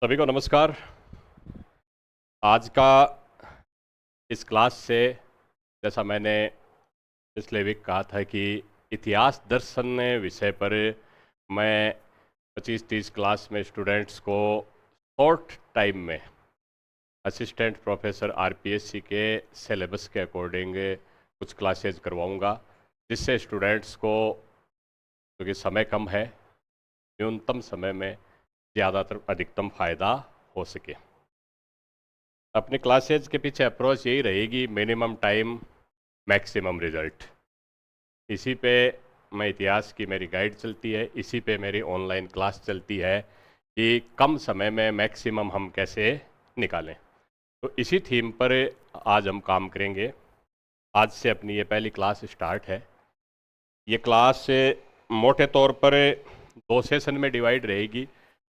सभी को नमस्कार। आज का इस क्लास से, जैसा मैंने पिछले वीक कहा था कि इतिहास दर्शन विषय पर मैं 25-30 क्लास में स्टूडेंट्स को शॉर्ट टाइम में असिस्टेंट प्रोफेसर आरपीएससी के सिलेबस के अकॉर्डिंग कुछ क्लासेज करवाऊंगा, जिससे स्टूडेंट्स को, क्योंकि समय कम है, न्यूनतम समय में ज़्यादातर अधिकतम फ़ायदा हो सके। अपनी क्लासेज के पीछे अप्रोच यही रहेगी, मिनिमम टाइम मैक्सिमम रिजल्ट। इसी पे मैं इतिहास की मेरी गाइड चलती है, इसी पे मेरी ऑनलाइन क्लास चलती है कि कम समय में मैक्सिमम हम कैसे निकालें। तो इसी थीम पर आज हम काम करेंगे। आज से अपनी ये पहली क्लास स्टार्ट है। ये क्लास मोटे तौर पर 2 सेशन में डिवाइड रहेगी।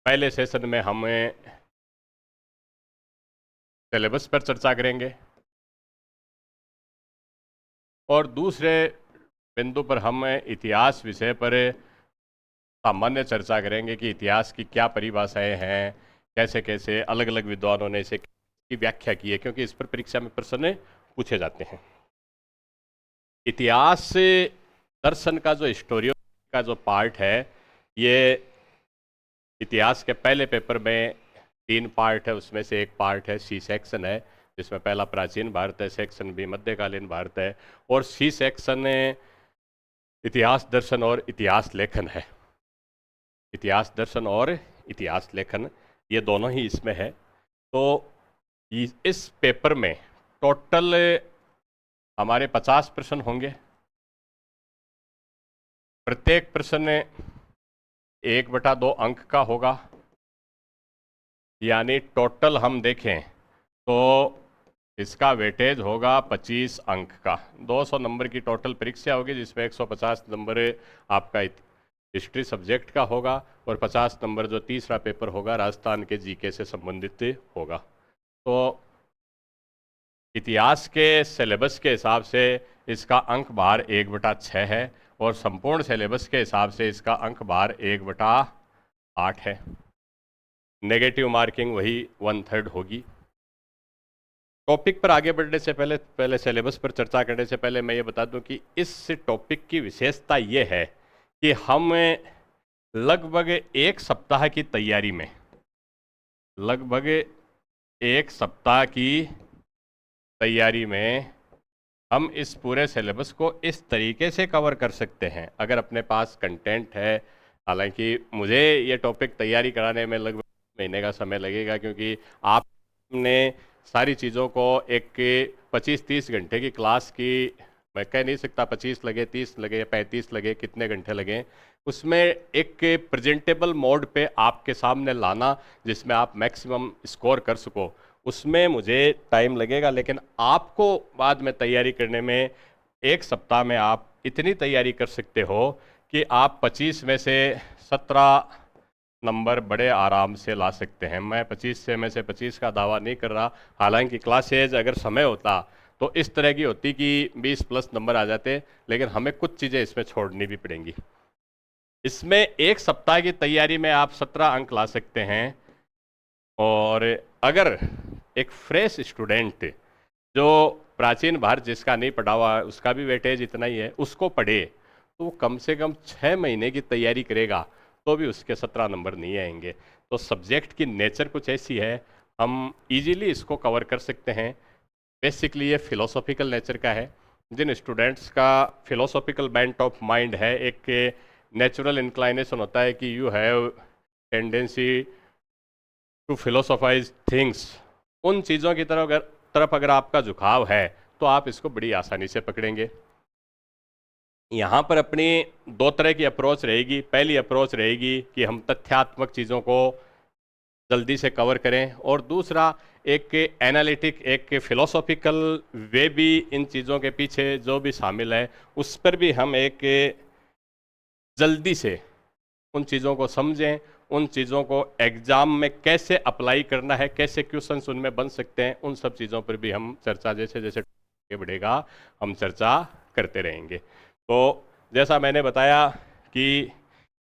पहले सेशन में हम सिलेबस पर चर्चा करेंगे और दूसरे बिंदु पर हम इतिहास विषय पर सामान्य चर्चा करेंगे कि इतिहास की क्या परिभाषाएं हैं, कैसे कैसे अलग अलग विद्वानों ने इसे की व्याख्या की है, क्योंकि इस पर परीक्षा में प्रश्न पूछे जाते हैं। इतिहास दर्शन का जो हिस्टोरियो का जो पार्ट है, ये इतिहास के पहले पेपर में 3 पार्ट है। उसमें से एक पार्ट है सी सेक्शन है, जिसमें पहला प्राचीन भारत है, सेक्शन बी मध्यकालीन भारत है, और सी सेक्शन इतिहास दर्शन और इतिहास लेखन है। इतिहास दर्शन और इतिहास लेखन, ये दोनों ही इसमें है। तो इस पेपर में टोटल हमारे 50 प्रश्न होंगे। प्रत्येक प्रश्न 1/2 अंक का होगा, यानी टोटल हम देखें तो इसका वेटेज होगा 25 अंक का। 200 नंबर की टोटल परीक्षा होगी, जिसमें 150 नंबर आपका हिस्ट्री सब्जेक्ट का होगा और 50 नंबर जो तीसरा पेपर होगा राजस्थान के जीके से संबंधित होगा। तो इतिहास के सिलेबस के हिसाब से इसका अंक भार 1/6 है और संपूर्ण सिलेबस के हिसाब से इसका अंक भार 1/8 है। नेगेटिव मार्किंग वही 1/3 होगी। टॉपिक पर आगे बढ़ने से पहले सिलेबस पर चर्चा करने से पहले मैं ये बता दूं कि इस टॉपिक की विशेषता ये है कि हम लगभग एक सप्ताह की तैयारी में, लगभग एक सप्ताह की तैयारी में हम इस पूरे सिलेबस को इस तरीके से कवर कर सकते हैं, अगर अपने पास कंटेंट है। हालांकि मुझे ये टॉपिक तैयारी कराने में लगभग महीने का समय लगेगा, क्योंकि आपने सारी चीज़ों को एक 25-30 घंटे की क्लास की, मैं कह नहीं सकता 25 लगे, 30 लगे, 35 लगे, कितने घंटे लगे, उसमें एक प्रेजेंटेबल मोड पे आपके सामने लाना जिसमें आप मैक्सिमम स्कोर कर सको, उसमें मुझे टाइम लगेगा। लेकिन आपको बाद में तैयारी करने में एक सप्ताह में आप इतनी तैयारी कर सकते हो कि आप 25 में से 17 नंबर बड़े आराम से ला सकते हैं। मैं 25 में से 25 का दावा नहीं कर रहा, हालांकि क्लासेज अगर समय होता तो इस तरह की होती कि 20+ नंबर आ जाते, लेकिन हमें कुछ चीज़ें इसमें छोड़नी भी पड़ेंगी। इसमें एक सप्ताह की तैयारी में आप 17 अंक ला सकते हैं। और अगर एक फ्रेश स्टूडेंट जो प्राचीन भारत जिसका नहीं पढ़ा हुआ, उसका भी वेटेज इतना ही है, उसको पढ़े तो वो कम से कम 6 महीने की तैयारी करेगा तो भी उसके 17 नंबर नहीं आएंगे। तो सब्जेक्ट की नेचर कुछ ऐसी है, हम इजीली इसको कवर कर सकते हैं। बेसिकली ये फिलोसॉफिकल नेचर का है। जिन स्टूडेंट्स का फिलोसॉफिकल बेंट ऑफ माइंड है, एक नेचुरल इंक्लाइनेशन होता है कि you have tendency to philosophize things, उन चीज़ों की तरफ अगर आपका झुकाव है तो आप इसको बड़ी आसानी से पकड़ेंगे। यहाँ पर अपनी 2 तरह की अप्रोच रहेगी। पहली अप्रोच रहेगी कि हम तथ्यात्मक चीज़ों को जल्दी से कवर करें, और दूसरा एक एनालिटिक, एक फिलोसॉफिकल वे भी इन चीज़ों के पीछे जो भी शामिल है उस पर भी हम एक जल्दी से उन चीज़ों को समझें, उन चीज़ों को एग्जाम में कैसे अप्लाई करना है, कैसे क्वेश्चंस उनमें बन सकते हैं, उन सब चीज़ों पर भी हम चर्चा जैसे जैसे आगे बढ़ेगा हम चर्चा करते रहेंगे। तो जैसा मैंने बताया कि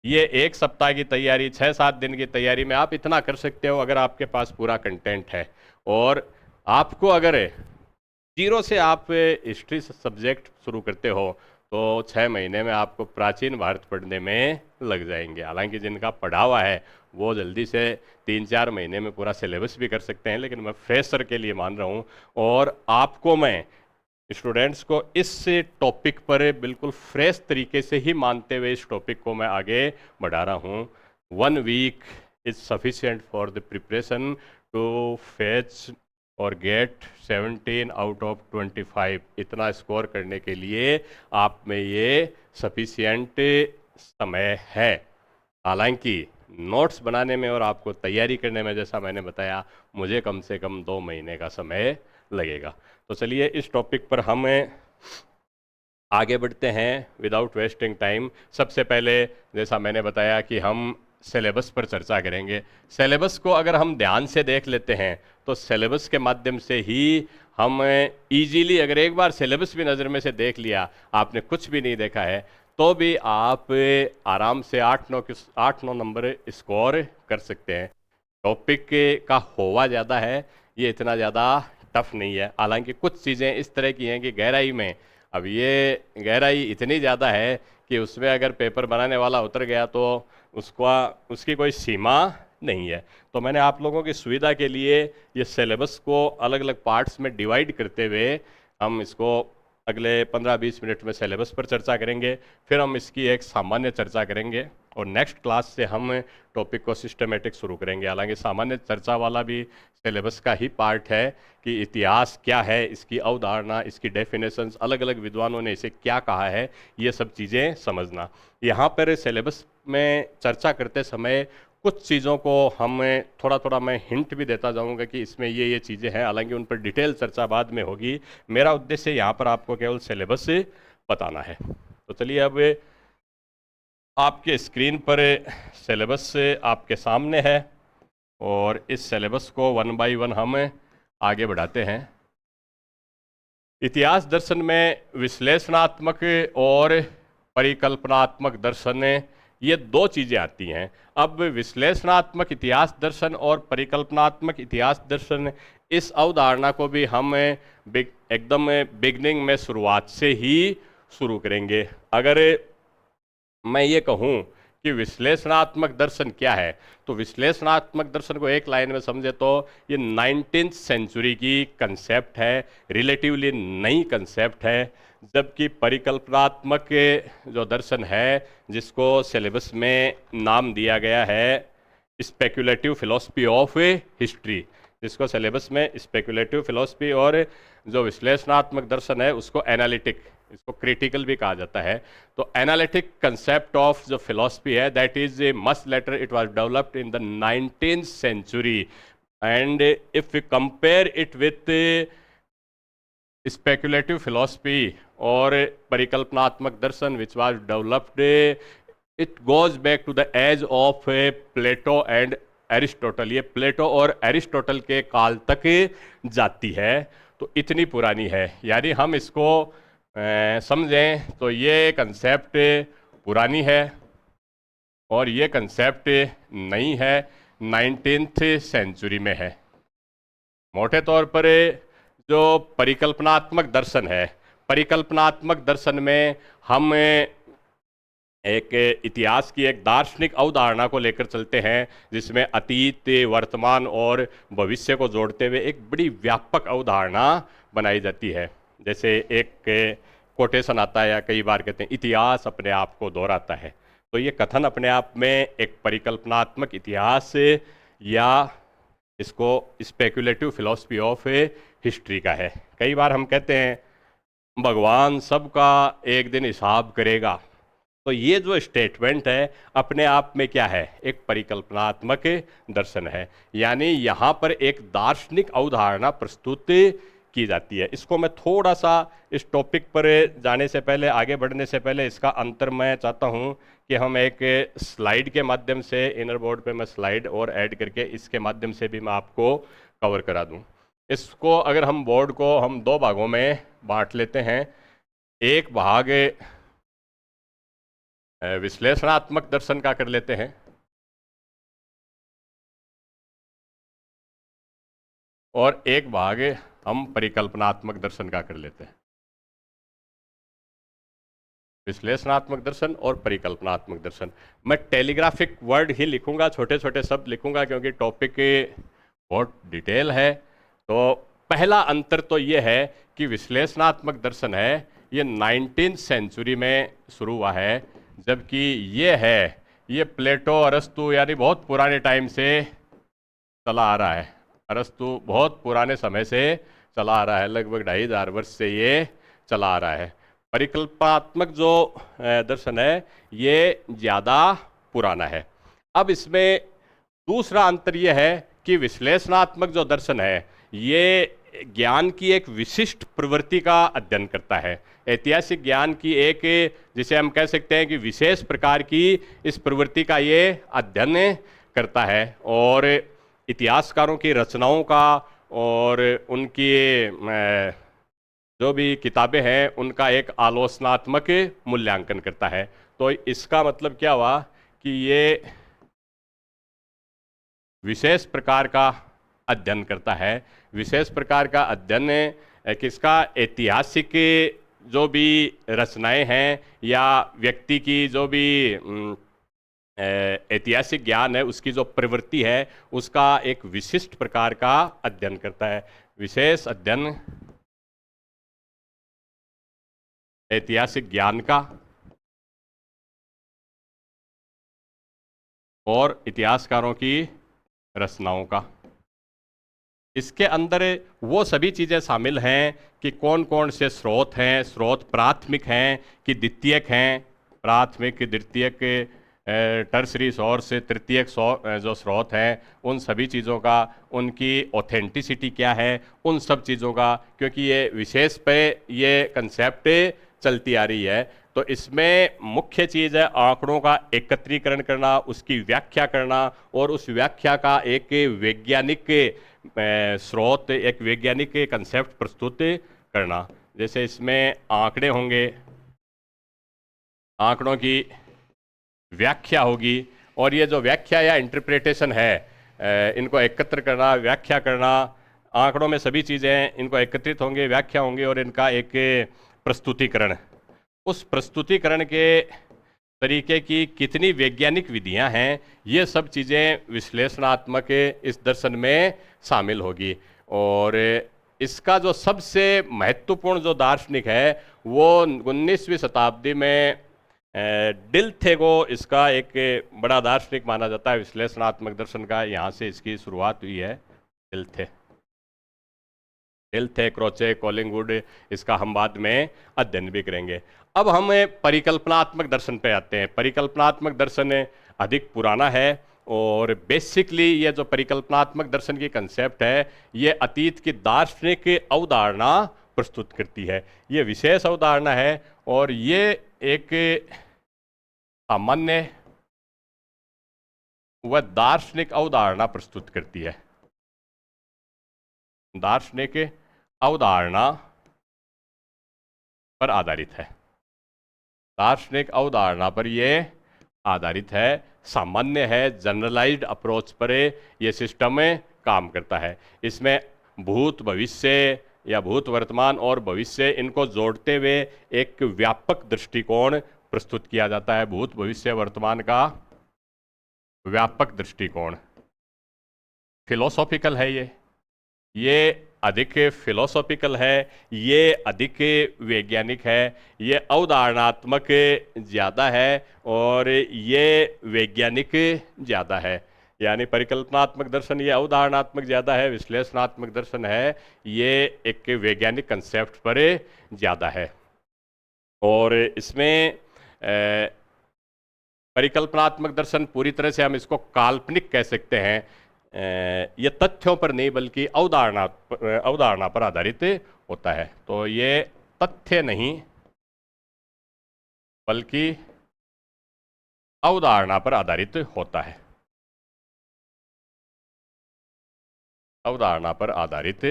ये 1 सप्ताह की तैयारी, 6-7 दिन की तैयारी में आप इतना कर सकते हो अगर आपके पास पूरा कंटेंट है। और आपको अगर जीरो से आप हिस्ट्री सब्जेक्ट शुरू करते हो तो 6 महीने में आपको प्राचीन भारत पढ़ने में लग जाएंगे। हालांकि जिनका पढ़ा हुआ है वो जल्दी से 3-4 महीने में पूरा सिलेबस भी कर सकते हैं, लेकिन मैं फ्रेशर के लिए मान रहा हूँ। और आपको मैं स्टूडेंट्स को इस टॉपिक पर बिल्कुल फ्रेश तरीके से ही मानते हुए इस टॉपिक को मैं आगे बढ़ा रहा हूँ। 1 week is sufficient for the preparation to fetch और गेट 17 आउट ऑफ 25। इतना स्कोर करने के लिए आप में ये सफिशिएंट समय है। हालांकि नोट्स बनाने में और आपको तैयारी करने में, जैसा मैंने बताया, मुझे कम से कम 2 महीने का समय लगेगा। तो चलिए इस टॉपिक पर हम आगे बढ़ते हैं विदाउट वेस्टिंग टाइम। सबसे पहले जैसा मैंने बताया कि हम सिलेबस पर चर्चा करेंगे। सिलेबस को अगर हम ध्यान से देख लेते हैं तो सिलेबस के माध्यम से ही हम इजीली, अगर एक बार सिलेबस भी नज़र में से देख लिया, आपने कुछ भी नहीं देखा है तो भी आप आराम से 8-9 नंबर स्कोर कर सकते हैं। टॉपिक का होवा ज़्यादा है, ये इतना ज़्यादा टफ नहीं है। हालांकि कुछ चीज़ें इस तरह की हैं कि गहराई में, अब ये गहराई इतनी ज़्यादा है कि उसमें अगर पेपर बनाने वाला उतर गया तो उसकी कोई सीमा नहीं है। तो मैंने आप लोगों की सुविधा के लिए ये सिलेबस को अलग अलग पार्ट्स में डिवाइड करते हुए हम इसको अगले 15-20 मिनट में सिलेबस पर चर्चा करेंगे। फिर हम इसकी एक सामान्य चर्चा करेंगे और नेक्स्ट क्लास से हम टॉपिक को सिस्टमेटिक शुरू करेंगे। हालांकि सामान्य चर्चा वाला भी सिलेबस का ही पार्ट है कि इतिहास क्या है, इसकी अवधारणा, इसकी डेफिनेशंस, अलग अलग विद्वानों ने इसे क्या कहा है, ये सब चीज़ें समझना। यहाँ पर सिलेबस में चर्चा करते समय कुछ चीज़ों को हम थोड़ा थोड़ा मैं हिंट भी देता जाऊंगा कि इसमें ये चीज़ें हैं। हालांकि उन पर डिटेल चर्चा बाद में होगी। मेरा उद्देश्य यहाँ पर आपको केवल सिलेबस बताना है। तो चलिए अब आपके स्क्रीन पर सिलेबस आपके सामने है और इस सिलेबस को 1 बाय 1 हम आगे बढ़ाते हैं। इतिहास दर्शन में विश्लेषणात्मक और परिकल्पनात्मक दर्शन, ये 2 चीज़ें आती हैं। अब विश्लेषणात्मक इतिहास दर्शन और परिकल्पनात्मक इतिहास दर्शन, इस अवधारणा को भी हम एकदम बिगनिंग में, शुरुआत से ही शुरू करेंगे। अगर मैं ये कहूँ कि विश्लेषणात्मक दर्शन क्या है, तो विश्लेषणात्मक दर्शन को एक लाइन में समझे तो ये 19th सेंचुरी की कंसेप्ट है, रिलेटिवली नई कंसेप्ट है। जबकि परिकल्पनात्मक जो दर्शन है, जिसको सिलेबस में नाम दिया गया है स्पेक्युलेटिव फिलॉसफी ऑफ हिस्ट्री, जिसको सिलेबस में स्पेक्युलेटिव फिलॉसफी, और जो विश्लेषणात्मक दर्शन है उसको एनालिटिक, इसको क्रिटिकल भी कहा जाता है। तो एनालिटिक कंसेप्ट ऑफ जो फिलॉसफी है, that is much later, it was developed in the 19th century. And if we compare it with speculative philosophy और परिकल्पनात्मक दर्शन which was developed, it goes back to the age of Plato and Aristotle. ये Plato और Aristotle के काल तक जाती है, तो इतनी पुरानी है। यानी हम इसको समझें तो ये कंसेप्ट पुरानी है और ये कंसेप्ट नई है, 19th सेंचुरी में है। मोटे तौर पर जो परिकल्पनात्मक दर्शन है, परिकल्पनात्मक दर्शन में हम एक इतिहास की एक दार्शनिक अवधारणा को लेकर चलते हैं, जिसमें अतीत, वर्तमान और भविष्य को जोड़ते हुए एक बड़ी व्यापक अवधारणा बनाई जाती है। जैसे एक कोटेशन आता है, या कई बार कहते हैं, इतिहास अपने आप को दोहराता है। तो ये कथन अपने आप में एक परिकल्पनात्मक इतिहास, या इसको स्पेक्युलेटिव फिलॉसफी ऑफ हिस्ट्री का है। कई बार हम कहते हैं भगवान सबका एक दिन हिसाब करेगा, तो ये जो स्टेटमेंट है अपने आप में क्या है, एक परिकल्पनात्मक दर्शन है। यानी यहाँ पर एक दार्शनिक अवधारणा प्रस्तुत की जाती है। इसको मैं थोड़ा सा इस टॉपिक पर जाने से पहले, आगे बढ़ने से पहले, इसका अंतर मैं चाहता हूँ कि हम एक स्लाइड के माध्यम से, इनर बोर्ड पे मैं स्लाइड और ऐड करके इसके माध्यम से भी मैं आपको कवर करा दूँ। इसको अगर हम बोर्ड को हम 2 भागों में बांट लेते हैं, एक भाग विश्लेषणात्मक दर्शन का कर लेते हैं और एक भाग हम परिकल्पनात्मक दर्शन का कर लेते हैं। विश्लेषणात्मक दर्शन और परिकल्पनात्मक दर्शन। मैं टेलीग्राफिक वर्ड ही लिखूंगा, छोटे छोटे शब्द लिखूंगा क्योंकि टॉपिक बहुत डिटेल है। तो पहला अंतर तो ये है कि विश्लेषणात्मक दर्शन है ये 19th सेंचुरी में शुरू हुआ है, जबकि ये प्लेटो अरस्तु यानी बहुत पुराने टाइम से चला आ रहा है। अरस्तु बहुत पुराने समय से चला आ रहा है, लगभग 2500 वर्ष से ये चला आ रहा है। परिकल्पनात्मक जो दर्शन है ये ज़्यादा पुराना है। अब इसमें दूसरा अंतर यह है कि विश्लेषणात्मक जो दर्शन है ये ज्ञान की एक विशिष्ट प्रवृत्ति का अध्ययन करता है। ऐतिहासिक ज्ञान की एक, जिसे हम कह सकते हैं कि विशेष प्रकार की इस प्रवृत्ति का ये अध्ययन करता है और इतिहासकारों की रचनाओं का और उनकी जो भी किताबें हैं उनका एक आलोचनात्मक मूल्यांकन करता है। तो इसका मतलब क्या हुआ कि ये विशेष प्रकार का अध्ययन करता है। विशेष प्रकार का अध्ययन किसका? ऐतिहासिक जो भी रचनाएं हैं या व्यक्ति की जो भी ऐतिहासिक ज्ञान है उसकी जो प्रवृत्ति है उसका एक विशिष्ट प्रकार का अध्ययन करता है। विशेष अध्ययन ऐतिहासिक ज्ञान का और इतिहासकारों की रचनाओं का। इसके अंदर वो सभी चीज़ें शामिल हैं कि कौन कौन से स्रोत हैं, स्रोत प्राथमिक हैं कि द्वितीयक हैं, प्राथमिक द्वितीयक टर्सरी सोर्स तृतीयक जो स्रोत हैं उन सभी चीज़ों का, उनकी ऑथेंटिसिटी क्या है, उन सब चीज़ों का, क्योंकि ये विशेष पे ये कंसेप्ट चलती आ रही है। तो इसमें मुख्य चीज़ है आंकड़ों का एकत्रीकरण करना, उसकी व्याख्या करना और उस व्याख्या का एक वैज्ञानिक स्रोत, एक वैज्ञानिक कंसेप्ट प्रस्तुत करना। जैसे इसमें आंकड़े होंगे, आंकड़ों की व्याख्या होगी और ये जो व्याख्या या इंटरप्रिटेशन है इनको एकत्र करना, व्याख्या करना। आंकड़ों में सभी चीज़ें इनको एकत्रित होंगे, व्याख्या होंगे और इनका एक प्रस्तुतिकरण। उस प्रस्तुतिकरण के तरीके की कितनी वैज्ञानिक विधियां हैं, ये सब चीज़ें विश्लेषणात्मक इस दर्शन में शामिल होगी। और इसका जो सबसे महत्वपूर्ण जो दार्शनिक है वो 19वीं शताब्दी में डिल्थेगो इसका एक बड़ा दार्शनिक माना जाता है विश्लेषणात्मक दर्शन का। यहाँ से इसकी शुरुआत हुई है। डिल्थे, क्रोचे, कॉलिंगवुड, इसका हम बाद में अध्ययन भी करेंगे। अब हम परिकल्पनात्मक दर्शन पे आते हैं। परिकल्पनात्मक दर्शन अधिक पुराना है और बेसिकली ये जो परिकल्पनात्मक दर्शन की कंसेप्ट है ये अतीत की दार्शनिक अवधारणा प्रस्तुत करती है। ये विशेष अवधारणा है और ये एक सामान्य व दार्शनिक अवधारणा प्रस्तुत करती है। दार्शनिक अवधारणा पर आधारित है। दार्शनिक अवधारणा पर यह आधारित है, सामान्य है, जनरलाइज्ड अप्रोच पर यह सिस्टम काम करता है। इसमें भूत, भविष्य या भूत, वर्तमान और भविष्य इनको जोड़ते हुए एक व्यापक दृष्टिकोण प्रस्तुत किया जाता है। भूत, भविष्य, वर्तमान का व्यापक दृष्टिकोण फिलोसॉफिकल है। ये अधिक फिलोसॉफिकल है, ये अधिक वैज्ञानिक है, ये अवधारणात्मक ज़्यादा है और ये वैज्ञानिक ज़्यादा है। यानी परिकल्पनात्मक दर्शन ये अवधारणात्मक ज़्यादा है, विश्लेषणात्मक दर्शन है ये एक वैज्ञानिक कंसेप्ट पर ज़्यादा है। और इसमें परिकल्पनात्मक दर्शन पूरी तरह से हम इसको काल्पनिक कह सकते हैं। ये तथ्यों पर नहीं बल्कि अवधारणा पर आधारित होता है। तो ये तथ्य नहीं बल्कि अवधारणा पर आधारित होता है। अवधारणा पर आधारित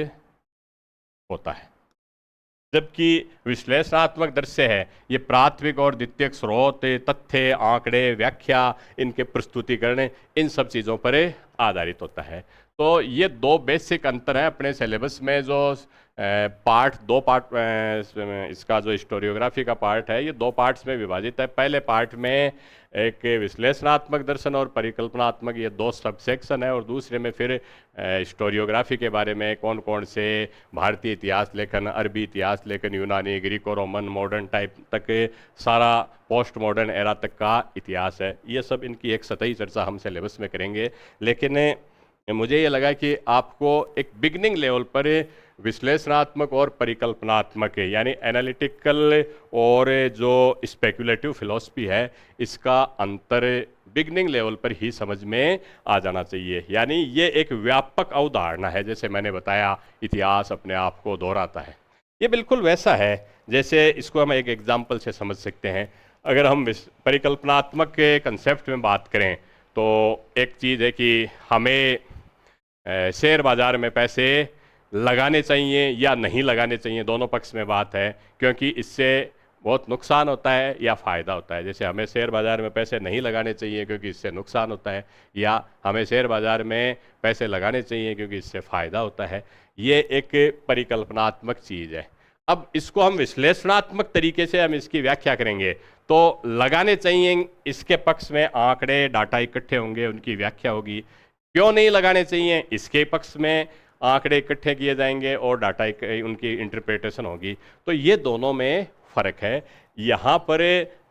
होता है। जबकि विश्लेषणात्मक दृश्य है ये प्राथमिक और द्वितीयक स्रोत, तथ्य, आंकड़े, व्याख्या, इनके प्रस्तुतिकरण, इन सब चीज़ों पर आधारित होता है। तो ये दो बेसिक अंतर हैं अपने सिलेबस में। जो दो पार्ट इसका जो हिस्टोरियोग्राफी का पार्ट है ये दो पार्ट्स में विभाजित है। पहले पार्ट में एक विश्लेषणात्मक दर्शन और परिकल्पनात्मक, ये दो सब सेक्शन है, और दूसरे में फिर हिस्टोरियोग्राफी के बारे में कौन कौन से भारतीय इतिहास लेखन, अरबी इतिहास लेखन, यूनानी, ग्रीको रोमन, मॉडर्न टाइप तक, सारा पोस्ट मॉडर्न एरा तक का इतिहास है। ये सब इनकी एक सतही चर्चा हम सिलेबस में करेंगे। लेकिन मुझे ये लगा कि आपको एक बिगनिंग लेवल पर विश्लेषणात्मक और परिकल्पनात्मक यानी एनालिटिकल और जो स्पेकुलेटिव फिलॉसफी है इसका अंतर बिगनिंग लेवल पर ही समझ में आ जाना चाहिए। यानी ये एक व्यापक अवधारणा है। जैसे मैंने बताया इतिहास अपने आप को दोहराता है, ये बिल्कुल वैसा है जैसे इसको हम एक एग्जाम्पल से समझ सकते हैं। अगर हम परिकल्पनात्मक के कंसेप्ट में बात करें तो एक चीज़ है कि हमें शेयर बाज़ार में पैसे लगाने चाहिए या नहीं लगाने चाहिए, दोनों पक्ष में बात है, क्योंकि इससे बहुत नुकसान होता है या फ़ायदा होता है। जैसे हमें शेयर बाज़ार में पैसे नहीं लगाने चाहिए क्योंकि इससे नुकसान होता है, या हमें शेयर बाज़ार में पैसे लगाने चाहिए क्योंकि इससे फ़ायदा होता है। ये एक परिकल्पनात्मक चीज़ है। अब इसको हम विश्लेषणात्मक तरीके से हम इसकी व्याख्या करेंगे तो लगाने चाहिए, इसके पक्ष में आंकड़े, डाटा इकट्ठे होंगे, उनकी व्याख्या होगी। क्यों नहीं लगाने चाहिए, इसके पक्ष में आंकड़े इकट्ठे किए जाएंगे और डाटा उनकी इंटरप्रिटेशन होगी। तो ये दोनों में फ़र्क है। यहाँ पर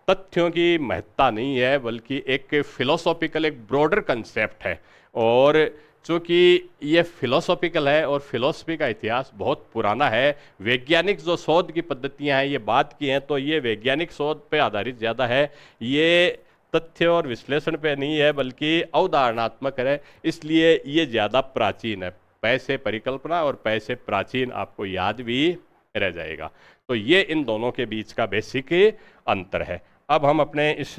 तथ्यों की महत्ता नहीं है बल्कि एक फिलोसॉफिकल, एक ब्रॉडर कंसेप्ट है। और चूँकि ये फिलोसॉफिकल है और फिलोसफी का इतिहास बहुत पुराना है, वैज्ञानिक जो शोध की पद्धतियाँ हैं ये बात की हैं तो ये वैज्ञानिक शोध पे आधारित ज़्यादा है, ये तथ्य और विश्लेषण पे नहीं है बल्कि अवधारणात्मक है, इसलिए ये ज़्यादा प्राचीन है। पैसे परिकल्पना और पैसे प्राचीन आपको याद भी रह जाएगा। तो ये इन दोनों के बीच का बेसिक अंतर है। अब हम अपने इस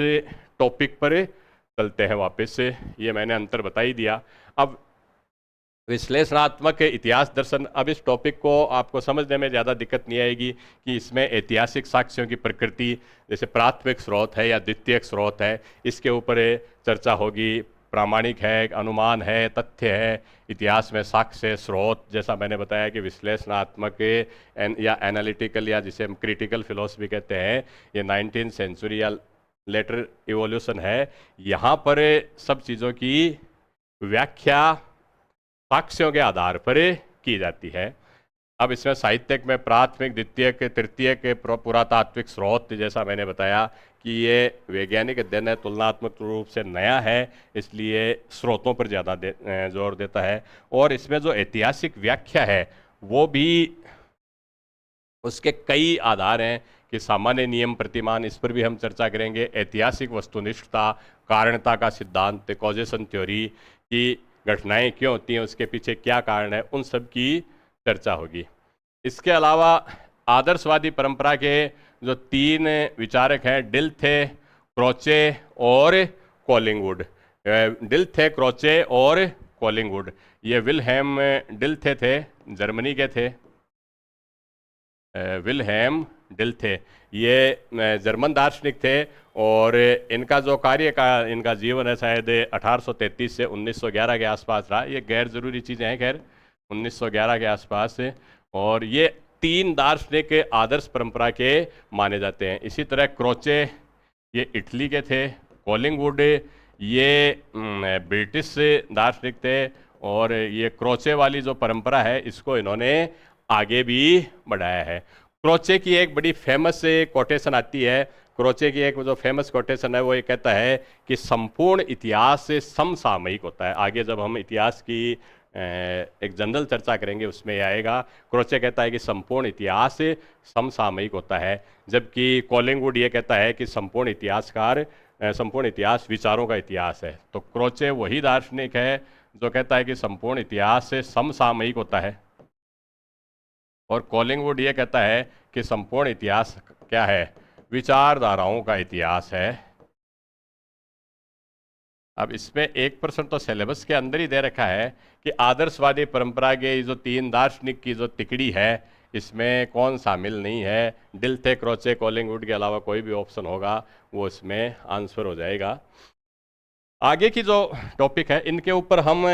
टॉपिक पर चलते हैं वापस से। ये मैंने अंतर बता ही दिया। अब विश्लेषणात्मक इतिहास दर्शन, अब इस टॉपिक को आपको समझने में ज़्यादा दिक्कत नहीं आएगी कि इसमें ऐतिहासिक साक्ष्यों की प्रकृति, जैसे प्राथमिक स्रोत है या द्वितीयक स्रोत है, इसके ऊपर चर्चा होगी। प्रामाणिक है, अनुमान है, तथ्य है, इतिहास में साक्ष्य, स्रोत, जैसा मैंने बताया कि विश्लेषणात्मक या एनालिटिकल या जिसे हम क्रिटिकल फिलोसफी कहते हैं, ये 19th सेंचुरी या लेटर इवोल्यूशन है। यहाँ पर सब चीज़ों की व्याख्या साक्ष्यों के आधार पर की जाती है। अब इसमें साहित्यिक में प्राथमिक, द्वितीयक, तृतीयक, पुरातात्विक स्रोत, जैसा मैंने बताया कि ये वैज्ञानिक अध्ययन है, तुलनात्मक रूप से नया है, इसलिए स्रोतों पर ज़्यादा जोर देता है। और इसमें जो ऐतिहासिक व्याख्या है वो भी, उसके कई आधार हैं कि सामान्य नियम, प्रतिमान, इस पर भी हम चर्चा करेंगे। ऐतिहासिक वस्तुनिष्ठता, कारणता का सिद्धांत, कॉजेशन थ्योरी, की घटनाएं क्यों होती हैं, उसके पीछे क्या कारण है, उन सब की चर्चा होगी। इसके अलावा आदर्शवादी परंपरा के जो तीन विचारक हैं, डिल थे, क्रोचे और कॉलिंगवुड। डिल थे, क्रोचे और कॉलिंगवुड, ये विल्हेम डिल थे जर्मनी के थे। विल्हेम डिल थे, ये जर्मन दार्शनिक थे और इनका जो कार्य का, इनका जीवन है शायद 1833 से 1911 के आसपास रहा। ये गैर ज़रूरी चीज़ें हैं, खैर 1911 के आसपास। और ये तीन दार्शनिक आदर्श परंपरा के माने जाते हैं। इसी तरह क्रोचे, ये इटली के थे। कॉलिंगवुड, ये ब्रिटिश दार्शनिक थे। और ये क्रोचे वाली जो परंपरा है इसको इन्होंने आगे भी बढ़ाया है। क्रोचे की एक बड़ी फेमस कोटेशन आती है। क्रोचे की एक जो फेमस कोटेशन है वो ये कहता है कि संपूर्ण इतिहास समसामयिक होता है। आगे जब हम इतिहास की एक जनरल चर्चा करेंगे उसमें यह आएगा। क्रोचे कहता है कि संपूर्ण इतिहास समसामयिक होता है, जबकि कॉलिंगवुड ये कहता है कि संपूर्ण इतिहास विचारों का इतिहास है। तो क्रोचे वही दार्शनिक है जो कहता है कि संपूर्ण इतिहास समसामयिक होता है, और कॉलिंगवुड ये कहता है कि संपूर्ण इतिहास क्या है, विचारधाराओं का इतिहास है। अब इसमें 1% तो सिलेबस के अंदर ही दे रखा है कि आदर्शवादी परंपरा के जो तीन दार्शनिक की जो तिकड़ी है इसमें कौन शामिल नहीं है, डिल्थे, क्रोचे, कॉलिंगवुड के अलावा कोई भी ऑप्शन होगा वो इसमें आंसर हो जाएगा। आगे की जो टॉपिक है इनके ऊपर हम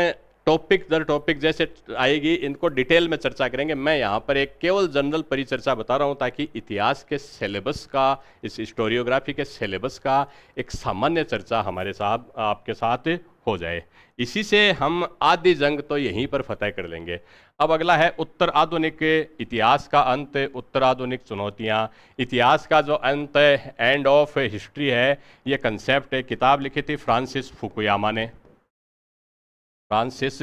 टॉपिक दर टॉपिक जैसे आएगी इनको डिटेल में चर्चा करेंगे। मैं यहाँ पर एक केवल जनरल परिचर्चा बता रहा हूँ ताकि इतिहास के सिलेबस का, इस हिस्टोरियोग्राफी के सिलेबस का एक सामान्य चर्चा हमारे साथ आपके साथ हो जाए। इसी से हम आदि जंग तो यहीं पर फतह कर लेंगे। अब अगला है उत्तर आधुनिक इतिहास का अंत, उत्तर आधुनिक चुनौतियाँ। इतिहास का जो अंत है, एंड ऑफ हिस्ट्री है, ये कंसेप्ट है, किताब लिखी थी फ्रांसिस फुकुयामा ने। फ्रांसिस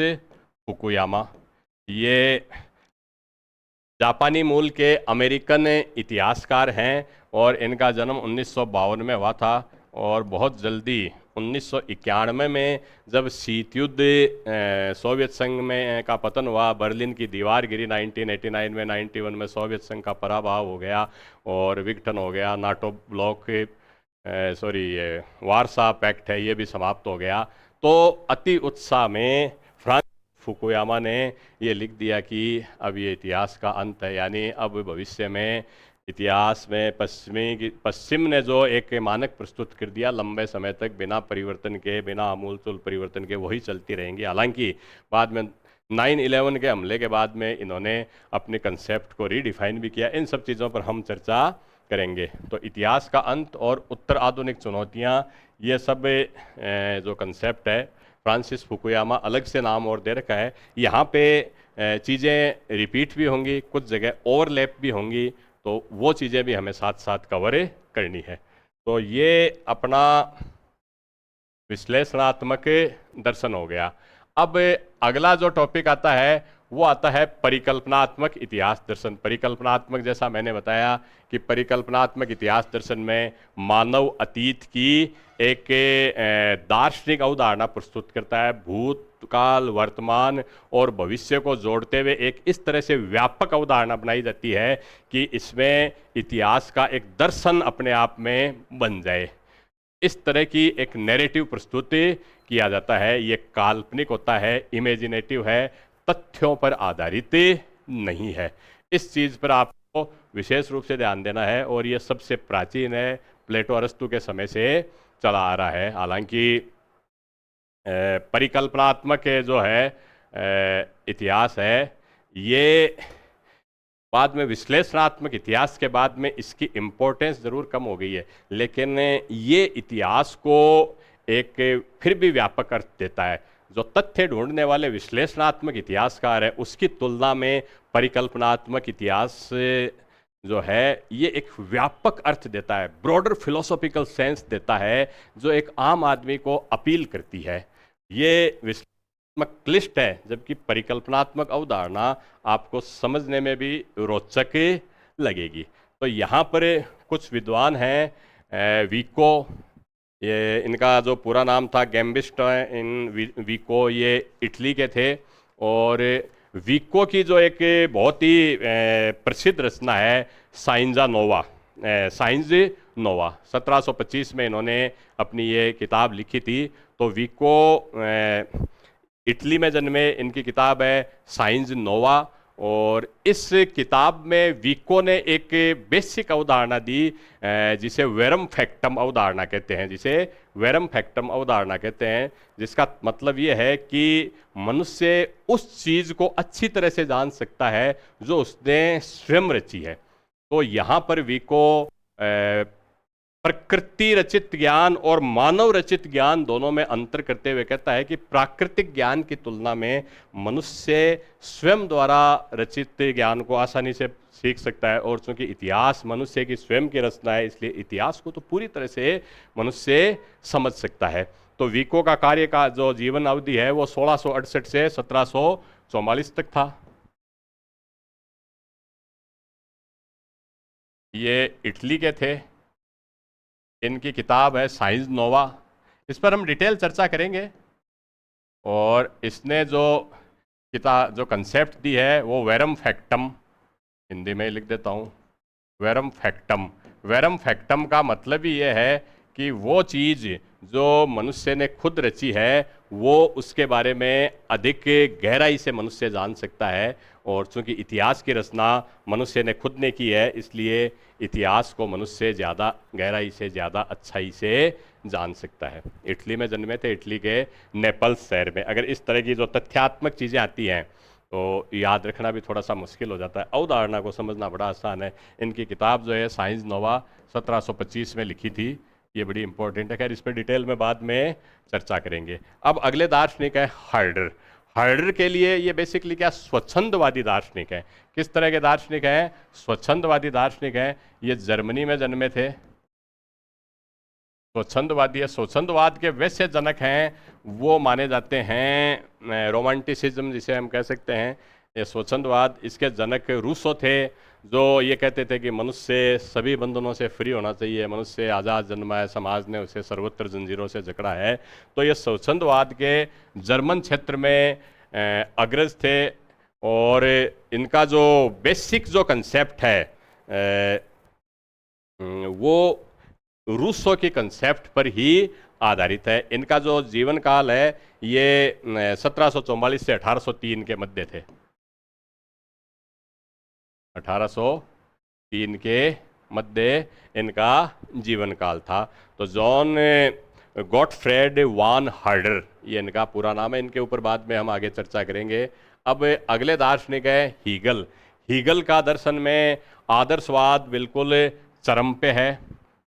फुकुयामा ये जापानी मूल के अमेरिकन इतिहासकार हैं और इनका जन्म 1952 में हुआ था और बहुत जल्दी 1991 में जब शीत युद्ध सोवियत संघ में का पतन हुआ, बर्लिन की दीवार गिरी 1989 में, 91 में सोवियत संघ का पराभव हो गया और विघटन हो गया, नाटो ब्लॉक ये वारसा पैक्ट है ये भी समाप्त हो गया। तो अति उत्साह में फुकुयामा ने ये लिख दिया कि अब ये इतिहास का अंत है, यानी अब भविष्य में इतिहास में पश्चिम ने जो एक मानक प्रस्तुत कर दिया लंबे समय तक बिना परिवर्तन के, बिना आमूलचूल परिवर्तन के वही चलती रहेंगी। हालांकि बाद में 9/11 के हमले के बाद में इन्होंने अपने कंसेप्ट को रीडिफाइन भी किया। इन सब चीज़ों पर हम चर्चा करेंगे। तो इतिहास का अंत और उत्तर आधुनिक चुनौतियाँ, ये सब जो कंसेप्ट है फ्रांसिस फुकुयामा अलग से नाम और दे रखा है। यहाँ पे चीज़ें रिपीट भी होंगी, कुछ जगह ओवरलैप भी होंगी, तो वो चीज़ें भी हमें साथ साथ कवर करनी है। तो ये अपना विश्लेषणात्मक दर्शन हो गया। अब अगला जो टॉपिक आता है वो आता है परिकल्पनात्मक इतिहास दर्शन। परिकल्पनात्मक, जैसा मैंने बताया कि परिकल्पनात्मक इतिहास दर्शन में मानव अतीत की एक दार्शनिक अवधारणा प्रस्तुत करता है। भूतकाल, वर्तमान और भविष्य को जोड़ते हुए एक इस तरह से व्यापक अवधारणा बनाई जाती है कि इसमें इतिहास का एक दर्शन अपने आप में बन जाए। इस तरह की एक नैरेटिव प्रस्तुत किया जाता है। ये काल्पनिक होता है, इमेजिनेटिव है, तथ्यों पर आधारित नहीं है। इस चीज़ पर आपको विशेष रूप से ध्यान देना है और ये सबसे प्राचीन है, प्लेटो अरस्तु के समय से चला आ रहा है। हालांकि परिकल्पनात्मक जो है इतिहास है, ये बाद में विश्लेषणात्मक इतिहास के बाद में इसकी इम्पोर्टेंस ज़रूर कम हो गई है, लेकिन ये इतिहास को एक फिर भी व्यापक अर्थ देता है। जो तथ्य ढूंढने वाले विश्लेषणात्मक इतिहासकार है उसकी तुलना में परिकल्पनात्मक इतिहास जो है ये एक व्यापक अर्थ देता है, ब्रॉडर फिलोसॉफिकल सेंस देता है, जो एक आम आदमी को अपील करती है। ये विश्लेषणात्मक क्लिष्ट है, जबकि परिकल्पनात्मक अवधारणा आपको समझने में भी रोचक लगेगी। तो यहाँ पर कुछ विद्वान हैं, विको, ये इनका जो पूरा नाम था गैम्बिस्ट इन विको, ये इटली के थे। और विको की जो एक बहुत ही प्रसिद्ध रचना है साइंजा नोवा, साइंस नोवा, 1725 में इन्होंने अपनी ये किताब लिखी थी। तो विको इटली में जन्मे, इनकी किताब है साइंस नोवा। और इस किताब में विको ने एक बेसिक अवधारणा दी जिसे वेरम फैक्टम अवधारणा कहते हैं, जिसे वेरम फैक्टम अवधारणा कहते हैं, जिसका मतलब ये है कि मनुष्य उस चीज़ को अच्छी तरह से जान सकता है जो उसने स्वयं रची है। तो यहाँ पर विको प्रकृति रचित ज्ञान और मानव रचित ज्ञान दोनों में अंतर करते हुए कहता है कि प्राकृतिक ज्ञान की तुलना में मनुष्य स्वयं द्वारा रचित ज्ञान को आसानी से सीख सकता है। और चूंकि इतिहास मनुष्य की स्वयं की रचना है, इसलिए इतिहास को तो पूरी तरह से मनुष्य समझ सकता है। तो विको का कार्य का जो जीवन अवधि है वो 1668 से 1744 तक था। ये इटली के थे। इनकी किताब है साइंस नोवा। इस पर हम डिटेल चर्चा करेंगे। और इसने जो किताब जो कंसेप्ट दी है वो वेरम फैक्टम, हिंदी में लिख देता हूँ, वेरम फैक्टम। वेरम फैक्टम का मतलब ही ये है कि वो चीज़ जो मनुष्य ने खुद रची है वो उसके बारे में अधिक गहराई से मनुष्य जान सकता है। और चूंकि इतिहास की रचना मनुष्य ने खुद ने की है, इसलिए इतिहास को मनुष्य ज़्यादा गहराई से, ज़्यादा अच्छाई से जान सकता है। इटली में जन्मे थे, इटली के नेपल्स शहर में। अगर इस तरह की जो तथ्यात्मक चीज़ें आती हैं तो याद रखना भी थोड़ा सा मुश्किल हो जाता है, अवधारणा को समझना बड़ा आसान है। इनकी किताब जो है साइंस नोवा 1725 में लिखी थी, ये बड़ी इंपॉर्टेंट है। खैर इस पर डिटेल में बाद में चर्चा करेंगे। अब अगले दार्शनिक है हर्डर। हर्डर के लिए ये बेसिकली क्या, स्वच्छंदवादी दार्शनिक है। किस तरह के दार्शनिक हैं? स्वच्छंदवादी दार्शनिक हैं। ये जर्मनी में जन्मे थे। स्वच्छंदवादी है, स्वच्छंदवाद के वैसे जनक हैं वो माने जाते हैं रोमांटिसिज्म जिसे हम कह सकते हैं। ये स्वच्छंदवाद, इसके जनक रूसो थे, जो ये कहते थे कि मनुष्य सभी बंधनों से फ्री होना चाहिए, मनुष्य आज़ाद जन्मा है, समाज ने उसे सर्वत्र जंजीरों से जकड़ा है। तो ये स्वच्छंदवाद के जर्मन क्षेत्र में अग्रज थे। और इनका जो बेसिक जो कंसेप्ट है वो रूसो के कंसेप्ट पर ही आधारित है। इनका जो जीवन काल है ये 1744 से 1803 के मध्य थे। 1803 के मध्य इनका जीवन काल था। तो जॉन गॉटफ्रेड वान हर्डर, ये इनका पूरा नाम है। इनके ऊपर बाद में हम आगे चर्चा करेंगे। अब अगले दार्शनिक है हीगल। हीगल का दर्शन में आदर्शवाद बिल्कुल चरम पे है।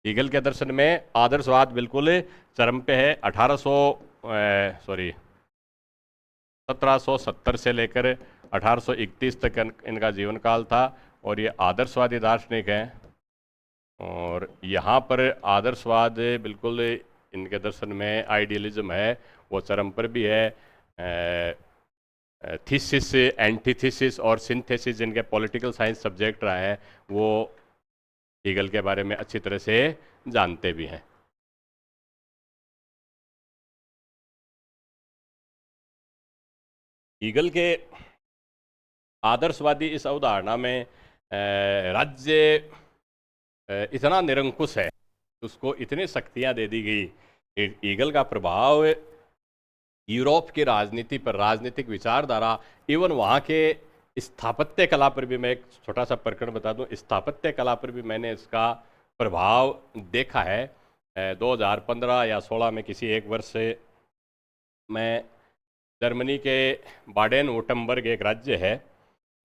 हीगल के दर्शन में आदर्शवाद बिल्कुल चरम पे है। 1770 से लेकर 1831 तक इनका जीवन काल था। और ये आदर्शवादी दार्शनिक हैं। और यहाँ पर आदर्शवाद बिल्कुल इनके दर्शन में आइडियलिज्म है वो चरम पर भी है। थीसिस, एंटीथीसिस और सिंथेसिस जिनके पॉलिटिकल साइंस सब्जेक्ट रहा है वो हीगल के बारे में अच्छी तरह से जानते भी हैं। हीगल के आदर्शवादी इस अवधारणा में राज्य इतना निरंकुश है, उसको इतनी शक्तियां दे दी गई। हीगल का प्रभाव यूरोप की राजनीति पर, राजनीतिक विचारधारा, इवन वहाँ के स्थापत्य कला पर भी, मैं एक छोटा सा प्रकरण बता दूं, स्थापत्य कला पर भी मैंने इसका प्रभाव देखा है। 2015 या 16 में किसी एक वर्ष से मैं जर्मनी के बाडेन वुर्टमबर्ग एक राज्य है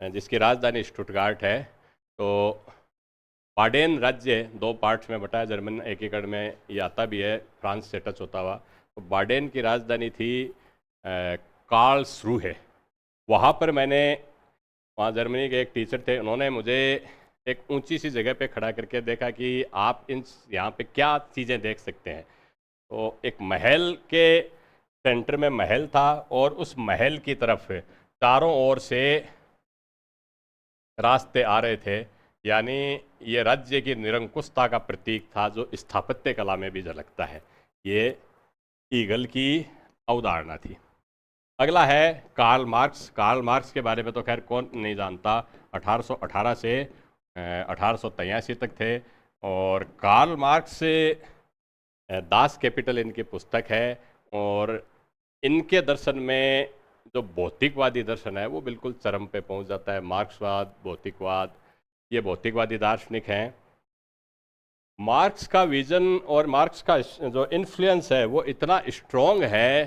जिसकी राजधानी स्टुटगार्ट है। तो बाडेन राज्य दो पार्ट्स में बटा है, जर्मन एक एकड़ में ये आता भी है, फ्रांस से टच होता हुआ। तो बाडेन की राजधानी थी कार्लस्रूहे। वहाँ पर मैंने, वहाँ जर्मनी के एक टीचर थे, उन्होंने मुझे एक ऊंची सी जगह पे खड़ा करके देखा कि आप इन यहाँ पे क्या चीज़ें देख सकते हैं। तो एक महल के सेंटर में महल था और उस महल की तरफ चारों ओर से रास्ते आ रहे थे। यानी ये राज्य की निरंकुशता का प्रतीक था जो स्थापत्य कला में भी झलकता है। ये हीगल की अवधारणा थी। अगला है कार्ल मार्क्स। कार्ल मार्क्स के बारे में तो खैर कौन नहीं जानता। 1818 से 1883 तक थे। और कार्ल मार्क्स दास कैपिटल इनकी पुस्तक है। और इनके दर्शन में जो भौतिकवादी दर्शन है वो बिल्कुल चरम पे पहुंच जाता है। मार्क्सवाद, भौतिकवाद, ये भौतिकवादी दार्शनिक हैं। मार्क्स का विजन और मार्क्स का जो इन्फ्लुएंस है वो इतना स्ट्रॉन्ग है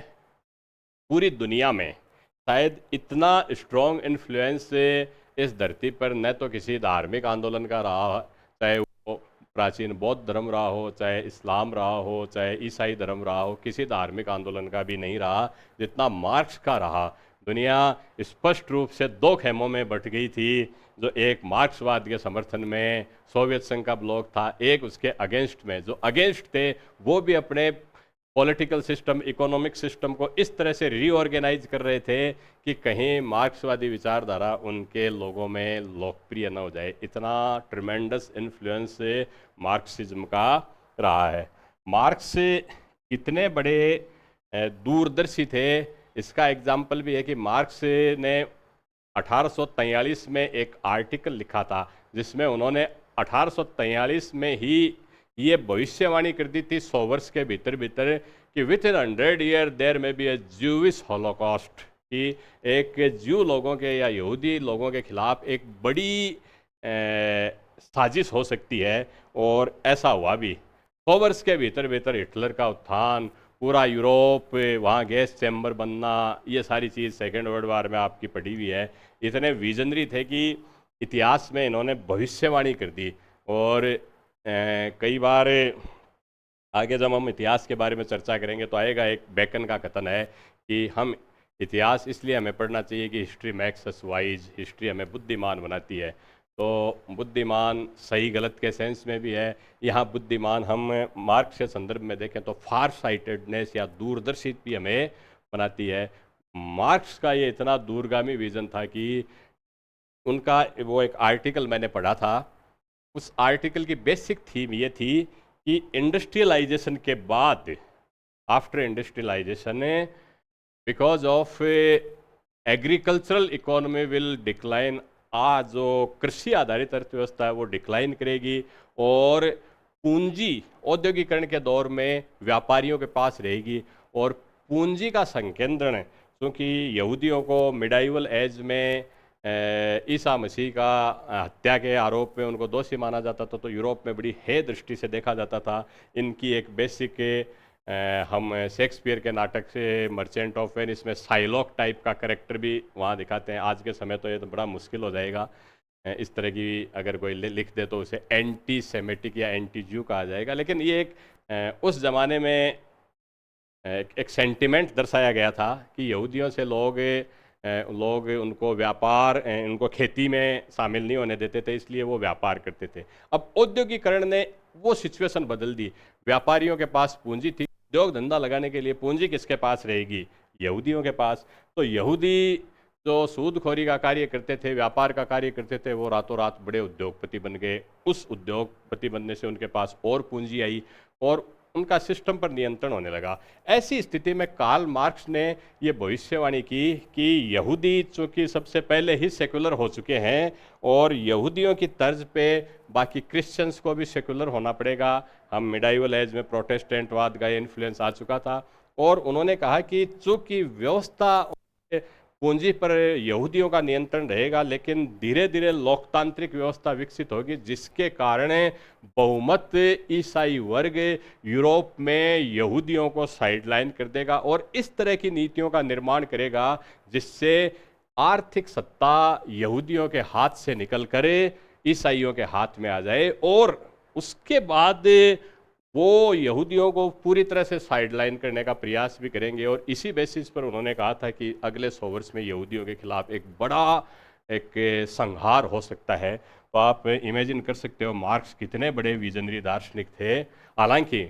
पूरी दुनिया में। शायद इतना स्ट्रॉन्ग इन्फ्लुएंस इस धरती पर न तो किसी धार्मिक आंदोलन का रहा, चाहे वो प्राचीन बौद्ध धर्म रहा हो, चाहे इस्लाम रहा हो, चाहे ईसाई धर्म रहा हो, किसी धार्मिक आंदोलन का भी नहीं रहा जितना मार्क्स का रहा। दुनिया स्पष्ट रूप से दो खेमों में बट गई थी। जो एक मार्क्सवाद के समर्थन में सोवियत संघ का ब्लॉक था, एक उसके अगेंस्ट में। जो अगेंस्ट थे वो भी अपने पॉलिटिकल सिस्टम, इकोनॉमिक सिस्टम को इस तरह से रीऑर्गेनाइज कर रहे थे कि कहीं मार्क्सवादी विचारधारा उनके लोगों में लोकप्रिय न हो जाए। इतना ट्रिमेंडस इन्फ्लुएंस मार्क्सिज्म का रहा है। मार्क्स कितने बड़े दूरदर्शी थे इसका एग्जाम्पल भी है कि मार्क्स ने 1843 में एक आर्टिकल लिखा था जिसमें उन्होंने 1843 में ही ये भविष्यवाणी कर दी थी 100 वर्ष के भीतर भीतर कि विथ इन 100 ईयर देयर में बी ए ज्यूइश हॉलोकॉस्ट, कि एक ज्यू लोगों के या यहूदी लोगों के खिलाफ एक बड़ी साजिश हो सकती है। और ऐसा हुआ भी। 100 वर्ष के भीतर भीतर हिटलर का उत्थान, पूरा यूरोप, वहाँ गैस चैम्बर बनना, ये सारी चीज़ सेकेंड वर्ल्ड वार में आपकी पड़ी हुई है। इतने विजनरी थे कि इतिहास में इन्होंने भविष्यवाणी कर दी। और कई बार आगे जब हम इतिहास के बारे में चर्चा करेंगे तो आएगा, एक बेकन का कथन है कि हम इतिहास इसलिए हमें पढ़ना चाहिए कि history makes us wise, history हमें बुद्धिमान बनाती है। तो बुद्धिमान सही गलत के सेंस में भी है। यहाँ बुद्धिमान हम मार्क्स के संदर्भ में देखें तो फार साइटेडनेस या दूरदर्शी भी हमें बनाती है। मार्क्स का ये इतना दूरगामी विजन था कि उनका वो एक आर्टिकल मैंने पढ़ा था, उस आर्टिकल की बेसिक थीम ये थी कि इंडस्ट्रियलाइजेशन के बाद, after industrialisation, because of agricultural economy will decline, आज जो कृषि आधारित अर्थव्यवस्था है वो डिक्लाइन करेगी और पूंजी औद्योगिकरण के दौर में व्यापारियों के पास रहेगी। और पूंजी का संकेंद्रण, क्योंकि यहूदियों को मिडाइवल एज में ईसा मसीह का हत्या के आरोप में उनको दोषी माना जाता था, तो यूरोप में बड़ी हे दृष्टि से देखा जाता था। इनकी एक बेसिक हम शेक्सपियर के नाटक से मर्चेंट ऑफ वेनिस में साइलॉक टाइप का कैरेक्टर भी वहाँ दिखाते हैं। आज के समय तो ये तो बड़ा मुश्किल हो जाएगा, इस तरह की अगर कोई लिख दे तो उसे एंटी सेमेटिक या एंटी ज्यू कहा जाएगा। लेकिन ये एक उस ज़माने में एक सेंटिमेंट दर्शाया गया था कि यहूदियों से लोग उनको व्यापार, उनको खेती में शामिल नहीं होने देते थे, इसलिए वो व्यापार करते थे। अब औद्योगिकरण ने वो सिचुएशन बदल दी। व्यापारियों के पास पूंजी थी, उद्योग धंधा लगाने के लिए पूंजी किसके पास रहेगी? यहूदियों के पास। तो यहूदी जो सूदखोरी का कार्य करते थे, व्यापार का कार्य करते थे, वो रातों रात बड़े उद्योगपति बन गए। उस उद्योगपति बनने से उनके पास और पूंजी आई और उनका सिस्टम पर नियंत्रण होने लगा। ऐसी स्थिति में कार्ल मार्क्स ने ये भविष्यवाणी की कि यहूदी चूंकि सबसे पहले ही सेकुलर हो चुके हैं और यहूदियों की तर्ज पे बाकी क्रिश्चियंस को भी सेकुलर होना पड़ेगा। हम मिडाइवल एज में प्रोटेस्टेंटवाद का इन्फ्लुएंस आ चुका था और उन्होंने कहा कि चूंकि व्यवस्था पूंजी पर यहूदियों का नियंत्रण रहेगा, लेकिन धीरे धीरे लोकतांत्रिक व्यवस्था विकसित होगी जिसके कारण बहुमत ईसाई वर्ग यूरोप में यहूदियों को साइडलाइन कर देगा और इस तरह की नीतियों का निर्माण करेगा जिससे आर्थिक सत्ता यहूदियों के हाथ से निकलकर ईसाइयों के हाथ में आ जाए और उसके बाद वो यहूदियों को पूरी तरह से साइडलाइन करने का प्रयास भी करेंगे। और इसी बेसिस पर उन्होंने कहा था कि अगले 100 वर्ष में यहूदियों के खिलाफ एक बड़ा एक संहार हो सकता है। तो आप इमेजिन कर सकते हो मार्क्स कितने बड़े विजनरी दार्शनिक थे। हालांकि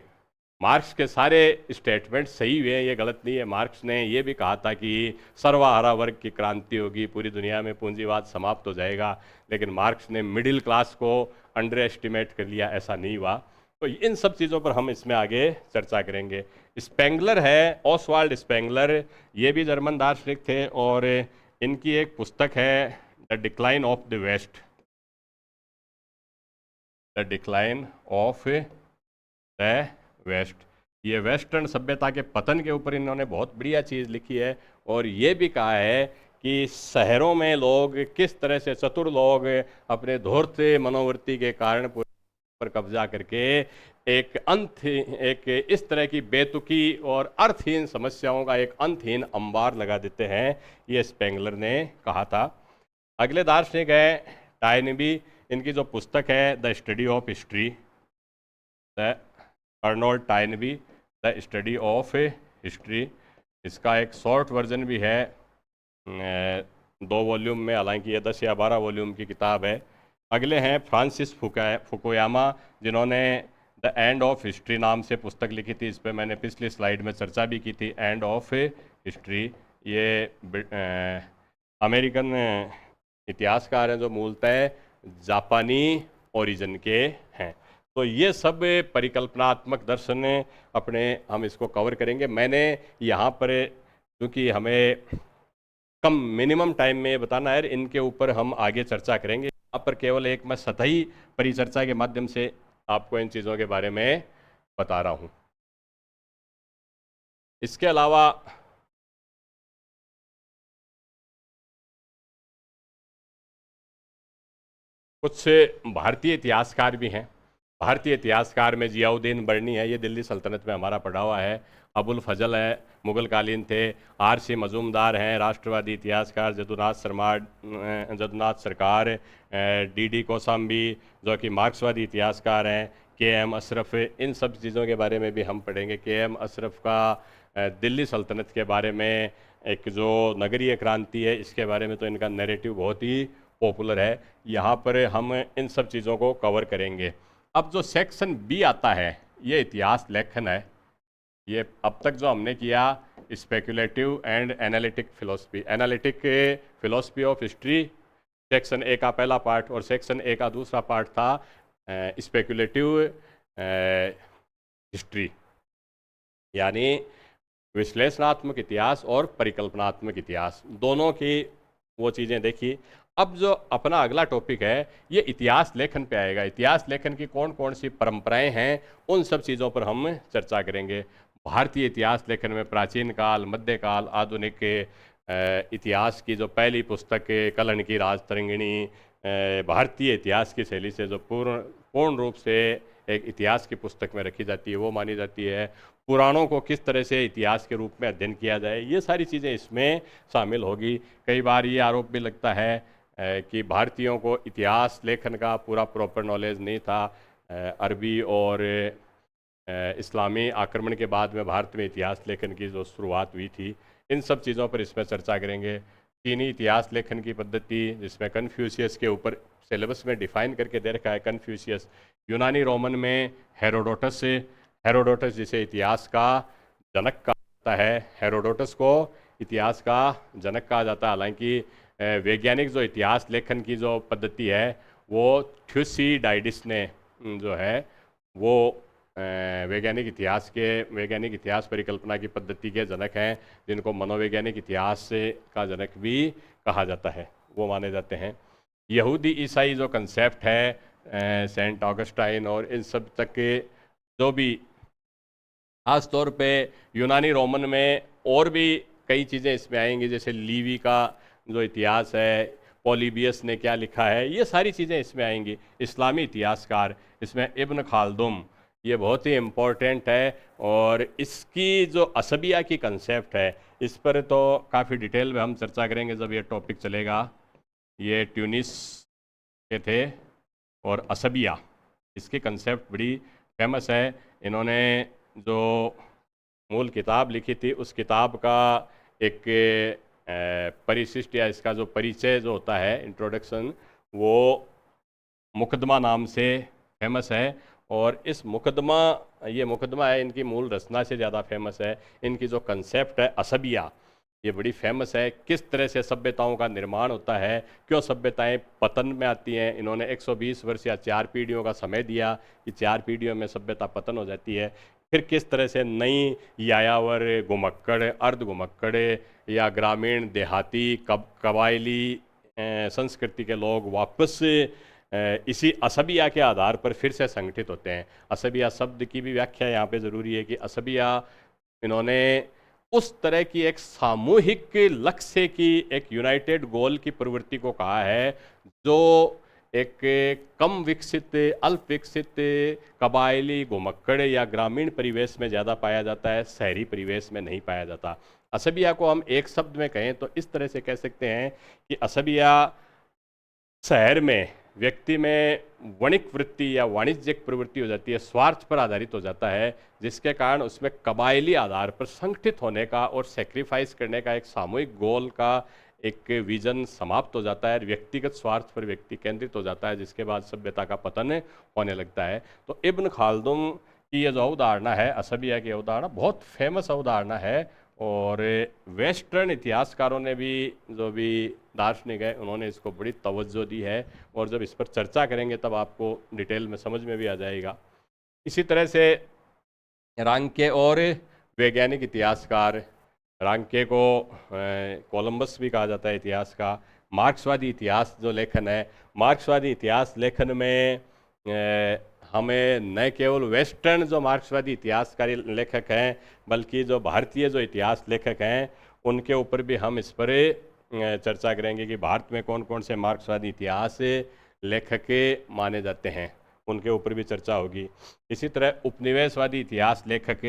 मार्क्स के सारे स्टेटमेंट सही हुए हैं, ये गलत नहीं है। मार्क्स ने ये भी कहा था कि सर्वहारा वर्ग की क्रांति होगी, पूरी दुनिया में पूंजीवाद समाप्त हो जाएगा, लेकिन मार्क्स ने मिडिल क्लास को अंडर एस्टिमेट कर लिया, ऐसा नहीं हुआ। तो इन सब चीज़ों पर हम इसमें आगे चर्चा करेंगे। स्पेंगलर है, ओसवाल्ड स्पेंगलर, ये भी जर्मन दार्शनिक थे और इनकी एक पुस्तक है the decline of the West, the decline of the West. ये वेस्टर्न सभ्यता के पतन के ऊपर इन्होंने बहुत बढ़िया चीज़ लिखी है और ये भी कहा है कि शहरों में लोग किस तरह से, चतुर लोग अपने धूर्त मनोवृत्ति के कारण पर कब्जा करके एक इस तरह की बेतुकी और अर्थहीन समस्याओं का एक अंतहीन अंबार लगा देते हैं, ये स्पेंगलर ने कहा था। अगले दार्शनिक है टाइनबी। इनकी जो पुस्तक है the study of history, the Arnold Toynbee, the study of history. इसका एक शॉर्ट वर्जन भी है 2 वॉल्यूम में, हालांकि ये 10 या 12 वॉल्यूम की किताब है। अगले हैं फ्रांसिस फुकुयामा, जिन्होंने द एंड ऑफ हिस्ट्री नाम से पुस्तक लिखी थी। इस पर मैंने पिछली स्लाइड में चर्चा भी की थी, एंड ऑफ हिस्ट्री। ये अमेरिकन इतिहासकार हैं जो मूलतः जापानी ओरिजिन के हैं। तो ये सब परिकल्पनात्मक दर्शन अपने हम इसको कवर करेंगे। मैंने यहाँ पर, क्योंकि हमें कम मिनिमम टाइम में बताना है, इनके ऊपर हम आगे चर्चा करेंगे। यहाँ पर केवल एक मैं सतही परिचर्चा के माध्यम से आपको इन चीज़ों के बारे में बता रहा हूँ। इसके अलावा कुछ भारतीय इतिहासकार भी हैं। भारतीय इतिहासकार में जियाउद्दीन बर्नी है, ये दिल्ली सल्तनत में हमारा पढ़ा हुआ है। अबुल फजल है, मुगल कालीन थे। आर.सी. मजूमदार हैं, राष्ट्रवादी इतिहासकार। जदुनाथ सरकार, डी कौशाम्बी जो कि मार्क्सवादी इतिहासकार हैं। के.एम. अशरफ, इन सब चीज़ों के बारे में भी हम पढ़ेंगे। के.एम. अशरफ का दिल्ली सल्तनत के बारे में एक जो नगरीय क्रांति है, इसके बारे में तो इनका नैरेटिव बहुत ही पॉपुलर है। यहाँ पर हम इन सब चीज़ों को कवर करेंगे। अब जो सेक्शन बी आता है, ये इतिहास लेखन है। ये अब तक जो हमने किया, speculative and analytic philosophy, analytic philosophy of history section A का पहला पार्ट, और सेक्शन ए का दूसरा पार्ट था स्पेकुलेटिव हिस्ट्री, यानी विश्लेषणात्मक इतिहास और परिकल्पनात्मक इतिहास, दोनों की वो चीज़ें देखी। अब जो अपना अगला टॉपिक है, ये इतिहास लेखन पे आएगा। इतिहास लेखन की कौन कौन सी परंपराएं हैं, उन सब चीज़ों पर हम चर्चा करेंगे। भारतीय इतिहास लेखन में प्राचीन काल, मध्यकाल, आधुनिक इतिहास की जो पहली पुस्तक कलन की राजतरंगिणी, भारतीय इतिहास की शैली से जो पूर्ण रूप से एक इतिहास की पुस्तक में रखी जाती है, वो मानी जाती है। पुराणों को किस तरह से इतिहास के रूप में अध्ययन किया जाए, ये सारी चीज़ें इसमें शामिल होगी। कई बार ये आरोप भी लगता है कि भारतीयों को इतिहास लेखन का पूरा प्रॉपर नॉलेज नहीं था। अरबी और इस्लामी आक्रमण के बाद में भारत में इतिहास लेखन की जो शुरुआत हुई थी, इन सब चीज़ों पर इसमें चर्चा करेंगे। चीनी इतिहास लेखन की पद्धति, जिसमें कन्फ्यूशियस के ऊपर सिलेबस में डिफाइन करके दे रखा है कन्फ्यूशियस। यूनानी रोमन में हेरोडोटस, हेरोडोटस जिसे इतिहास का जनक कहा जाता है, हेरोडोटस को इतिहास का जनक कहा जाता है। हालांकि वैज्ञानिक जो इतिहास लेखन की जो पद्धति है, वो थ्यूसिडाइडिस ने जो है वो वैज्ञानिक इतिहास परिकल्पना की पद्धति के जनक हैं, जिनको मनोवैज्ञानिक इतिहास का जनक भी कहा जाता है, वो माने जाते हैं। यहूदी ईसाई जो कंसेप्ट है, सेंट ऑगस्टाइन और इन सब तक के जो भी, खास तौर पे यूनानी रोमन में और भी कई चीज़ें इसमें आएंगी, जैसे लीवी का जो इतिहास है, पॉलीबियस ने क्या लिखा है, ये सारी चीज़ें इसमें आएंगी। इस्लामी इतिहासकार, इसमें इब्न खालदुम, ये बहुत ही इम्पोर्टेंट है। और इसकी जो असबिया की कंसेप्ट है, इस पर तो काफ़ी डिटेल में हम चर्चा करेंगे जब ये टॉपिक चलेगा। ये ट्यूनिस के थे, और असबिया, इसकी कंसेप्ट बड़ी फेमस है। इन्होंने जो मूल किताब लिखी थी, उस किताब का एक परिशिष्ट या इसका जो परिचय जो होता है, इंट्रोडक्शन, वो मुकदमा नाम से फेमस है। और इस मुकदमा, ये मुकदमा है, इनकी मूल रचना से ज़्यादा फेमस है। इनकी जो कंसेप्ट है असबिया, ये बड़ी फेमस है। किस तरह से सभ्यताओं का निर्माण होता है, क्यों सभ्यताएं पतन में आती हैं। इन्होंने 120 वर्ष या 4 पीढ़ियों का समय दिया कि 4 पीढ़ियों में सभ्यता पतन हो जाती है। फिर किस तरह से नई यायावर, घुमक्कड़, अर्ध घुमक्कड़ या ग्रामीण देहाती कबायली संस्कृति के लोग वापस इसी असबिया के आधार पर फिर से संगठित होते हैं। असबिया शब्द की भी व्याख्या यहाँ पे ज़रूरी है कि असबिया, इन्होंने उस तरह की एक सामूहिक लक्ष्य की, एक यूनाइटेड गोल की प्रवृत्ति को कहा है, जो एक कम विकसित, अल्प विकसित कबायली, घुमक्कड़ या ग्रामीण परिवेश में ज़्यादा पाया जाता है, शहरी परिवेश में नहीं पाया जाता। असबिया को हम एक शब्द में कहें तो इस तरह से कह सकते हैं कि असबिया शहर में व्यक्ति में वणिक वृत्ति या वाणिज्यिक प्रवृत्ति हो जाती है, स्वार्थ पर आधारित हो जाता है, जिसके कारण उसमें कबायली आधार पर संगठित होने का और सेक्रीफाइस करने का एक सामूहिक गोल का एक विजन समाप्त हो जाता है। व्यक्तिगत स्वार्थ पर व्यक्ति केंद्रित हो जाता है, जिसके बाद सभ्यता का पतन होने लगता है। तो इब्न खालदुम की ये जो अवधारणा है, असबिया की अवधारणा, बहुत फेमस अवधारणा है। और वेस्टर्न इतिहासकारों ने भी, जो भी दार्शनिक है, उन्होंने इसको बड़ी तवज्जो दी है। और जब इस पर चर्चा करेंगे तब आपको डिटेल में समझ में भी आ जाएगा। इसी तरह से रांके और वैज्ञानिक इतिहासकार, रांके को कोलंबस भी कहा जाता है इतिहास का। मार्क्सवादी इतिहास जो लेखन है, मार्क्सवादी इतिहास लेखन में हमें न केवल वेस्टर्न जो मार्क्सवादी इतिहासकारी लेखक हैं, बल्कि जो भारतीय जो इतिहास लेखक हैं उनके ऊपर भी हम इस पर चर्चा करेंगे कि भारत में कौन कौन से मार्क्सवादी इतिहास लेखक माने जाते हैं, उनके ऊपर भी चर्चा होगी। इसी तरह उपनिवेशवादी इतिहास लेखक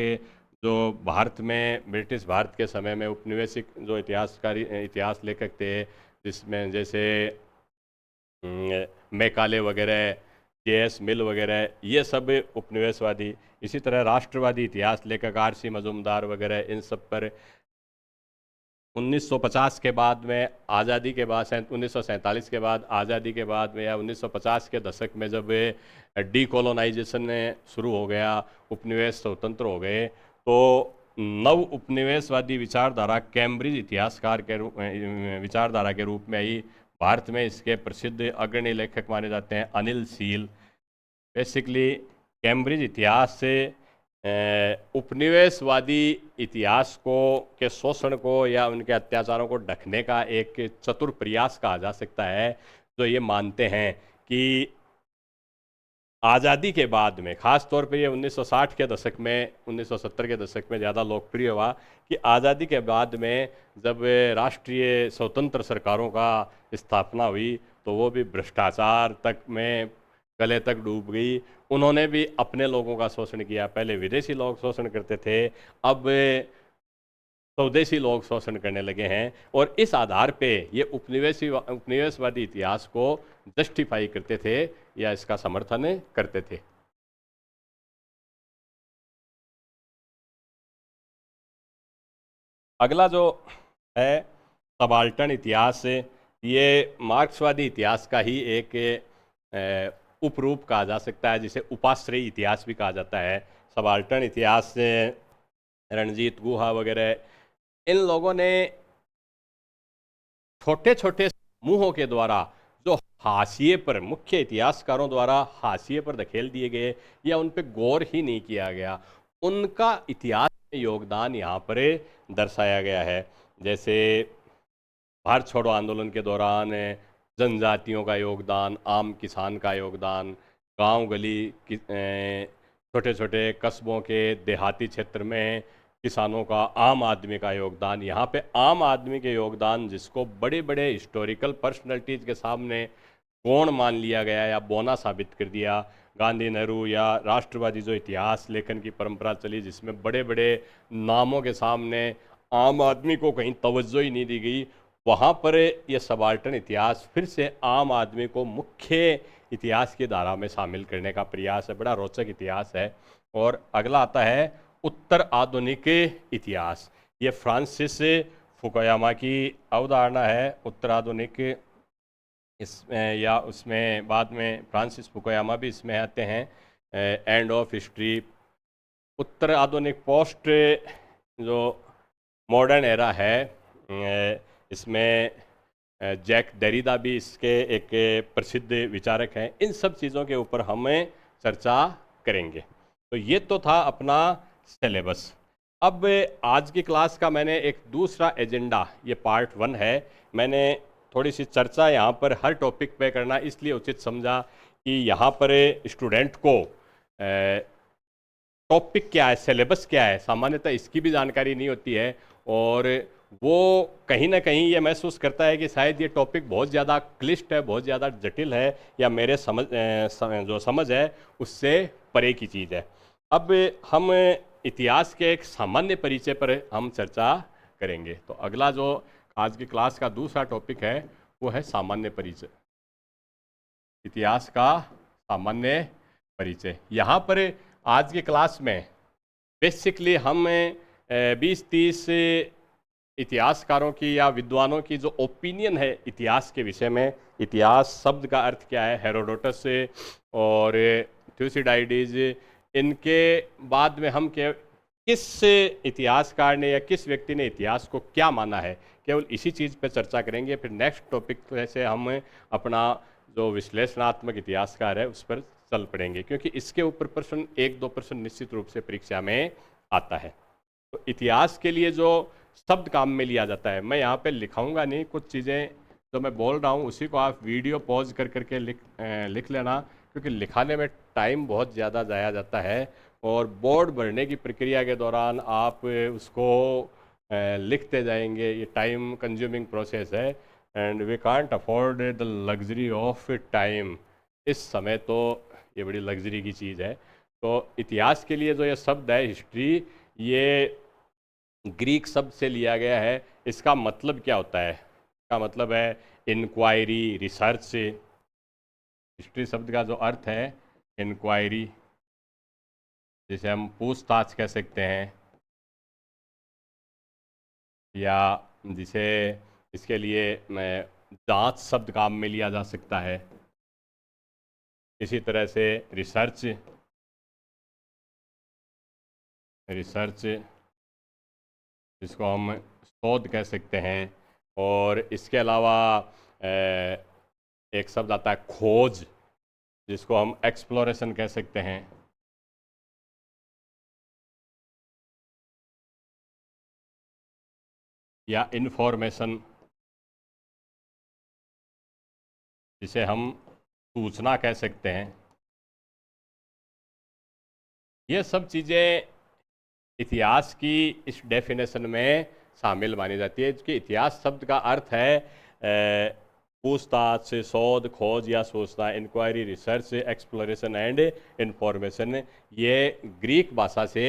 जो भारत में ब्रिटिश भारत के समय में उपनिवेशिक जो इतिहास लेखक थे, जिसमें जैसे मैकाले वगैरह, जे.एस. मिल वगैरह, ये सब उपनिवेशवादी। इसी तरह राष्ट्रवादी इतिहास लेखक आर.सी. मजूमदार वगैरह, इन सब पर 1950 के बाद में आज़ादी के बाद 1947 के बाद आज़ादी के बाद में या 1950 के दशक में जब डीकोलोनाइजेशन शुरू हो गया, उपनिवेश स्वतंत्र हो गए, तो नव उपनिवेशवादी विचारधारा कैम्ब्रिज इतिहासकार के विचारधारा के रूप में आई। भारत में इसके प्रसिद्ध अग्रणी लेखक माने जाते हैं अनिल सील। बेसिकली कैम्ब्रिज इतिहास से उपनिवेशवादी इतिहास को के शोषण को या उनके अत्याचारों को ढकने का एक चतुर प्रयास कहा जा सकता है, जो ये मानते हैं कि आज़ादी के बाद में, ख़ास तौर पे ये 1960 के दशक में, 1970 के दशक में ज़्यादा लोकप्रिय हुआ कि आज़ादी के बाद में जब राष्ट्रीय स्वतंत्र सरकारों का स्थापना हुई तो वो भी भ्रष्टाचार तक में गले तक डूब गई। उन्होंने भी अपने लोगों का शोषण किया। पहले विदेशी लोग शोषण करते थे, अब स्वदेशी लोग शोषण करने लगे हैं, और इस आधार पे ये उपनिवेशवादी इतिहास को जस्टिफाई करते थे या इसका समर्थन करते थे। अगला जो है सबाल्टर्न इतिहास, ये मार्क्सवादी इतिहास का ही एक उपरूप कहा जा सकता है, जिसे उपाश्रयी इतिहास भी कहा जाता है। सबाल्टर्न इतिहास से रणजीत गुहा वगैरह, इन लोगों ने छोटे छोटे समूहों के द्वारा जो हाशिए पर, मुख्य इतिहासकारों द्वारा हाशिए पर धकेल दिए गए या उन पर गौर ही नहीं किया गया, उनका इतिहास में योगदान यहाँ पर दर्शाया गया है। जैसे भारत छोड़ो आंदोलन के दौरान जनजातियों का योगदान, आम किसान का योगदान, गांव गली छोटे छोटे कस्बों के देहाती क्षेत्र में किसानों का, आम आदमी का योगदान। यहाँ पे आम आदमी के योगदान जिसको बड़े बड़े हिस्टोरिकल पर्सनैलिटीज़ के सामने गौण मान लिया गया या बौना साबित कर दिया, गांधी, नेहरू या राष्ट्रवादी जो इतिहास लेखन की परंपरा चली, जिसमें बड़े बड़े नामों के सामने आम आदमी को कहीं तवज्जो ही नहीं दी गई, वहाँ पर यह सबाल्टर्न इतिहास फिर से आम आदमी को मुख्य इतिहास की धारा में शामिल करने का प्रयास है। बड़ा रोचक इतिहास है। और अगला आता है उत्तर आधुनिक इतिहास। ये फ्रांसिस फुकुयामा की अवधारणा है। उत्तर आधुनिक, इसमें या उसमें बाद में फ्रांसिस फुकुयामा भी इसमें आते हैं। एंड ऑफ हिस्ट्री, उत्तर आधुनिक, पोस्ट जो मॉडर्न एरा है, इसमें जैक डेरिडा भी इसके एक प्रसिद्ध विचारक हैं। इन सब चीज़ों के ऊपर हमें चर्चा करेंगे। तो ये तो था अपना सिलेबस। अब आज की क्लास का मैंने एक दूसरा एजेंडा, ये पार्ट 1 है, मैंने थोड़ी सी चर्चा यहाँ पर हर टॉपिक पे करना इसलिए उचित समझा कि यहाँ पर स्टूडेंट को टॉपिक क्या है, सिलेबस क्या है, सामान्यतः इसकी भी जानकारी नहीं होती है, और वो कहीं ना कहीं ये महसूस करता है कि शायद ये टॉपिक बहुत ज़्यादा क्लिष्ट है, बहुत ज़्यादा जटिल है, या मेरे जो समझ है उससे परे की चीज़ है। अब हम इतिहास के एक सामान्य परिचय पर हम चर्चा करेंगे। तो अगला जो आज की क्लास का दूसरा टॉपिक है वो है सामान्य परिचय, इतिहास का सामान्य परिचय। यहाँ पर आज की क्लास में बेसिकली हम 20-30 इतिहासकारों की या विद्वानों की जो ओपिनियन है इतिहास के विषय में, इतिहास शब्द का अर्थ क्या है, हेरोडोटस और थ्यूसिडाइडिस, इनके बाद में हम किस इतिहासकार ने या किस व्यक्ति ने इतिहास को क्या माना है, केवल इसी चीज़ पर चर्चा करेंगे। फिर नेक्स्ट टॉपिक से हम अपना जो विश्लेषणात्मक इतिहासकार है उस पर चल पड़ेंगे, क्योंकि इसके ऊपर प्रश्न 1-2 प्रश्न निश्चित रूप से परीक्षा में आता है। तो इतिहास के लिए जो शब्द काम में लिया जाता है, मैं यहाँ पे लिखाऊंगा नहीं, कुछ चीज़ें जो मैं बोल रहा हूँ उसी को आप वीडियो पॉज कर करके लिख लेना, क्योंकि लिखाने में टाइम बहुत ज़्यादा जाया जाता है और बोर्ड भरने की प्रक्रिया के दौरान आप उसको लिखते जाएंगे, ये टाइम कंज्यूमिंग प्रोसेस है and we can't afford the luxury of time. इस समय तो ये बड़ी लग्जरी की चीज़ है। तो इतिहास के लिए जो ये शब्द है हिस्ट्री, ये ग्रीक शब्द से लिया गया है। इसका मतलब क्या होता है? इसका मतलब है इंक्वायरी, रिसर्च। हिस्ट्री शब्द का जो अर्थ है इंक्वायरी, जिसे हम पूछताछ कह सकते हैं, या जिसे इसके लिए मैं जांच शब्द काम में लिया जा सकता है। इसी तरह से रिसर्च, रिसर्च जिसको हम शोध कह सकते हैं। और इसके अलावा एक शब्द आता है खोज, जिसको हम एक्सप्लोरेशन कह सकते हैं। या इंफॉर्मेशन, जिसे हम सूचना कह सकते हैं। ये सब चीज़ें इतिहास की इस डेफिनेशन में शामिल मानी जाती है कि इतिहास शब्द का अर्थ है पूछताछ, शोध, खोज या सूचना, inquiry, research, exploration and information. ये ग्रीक भाषा से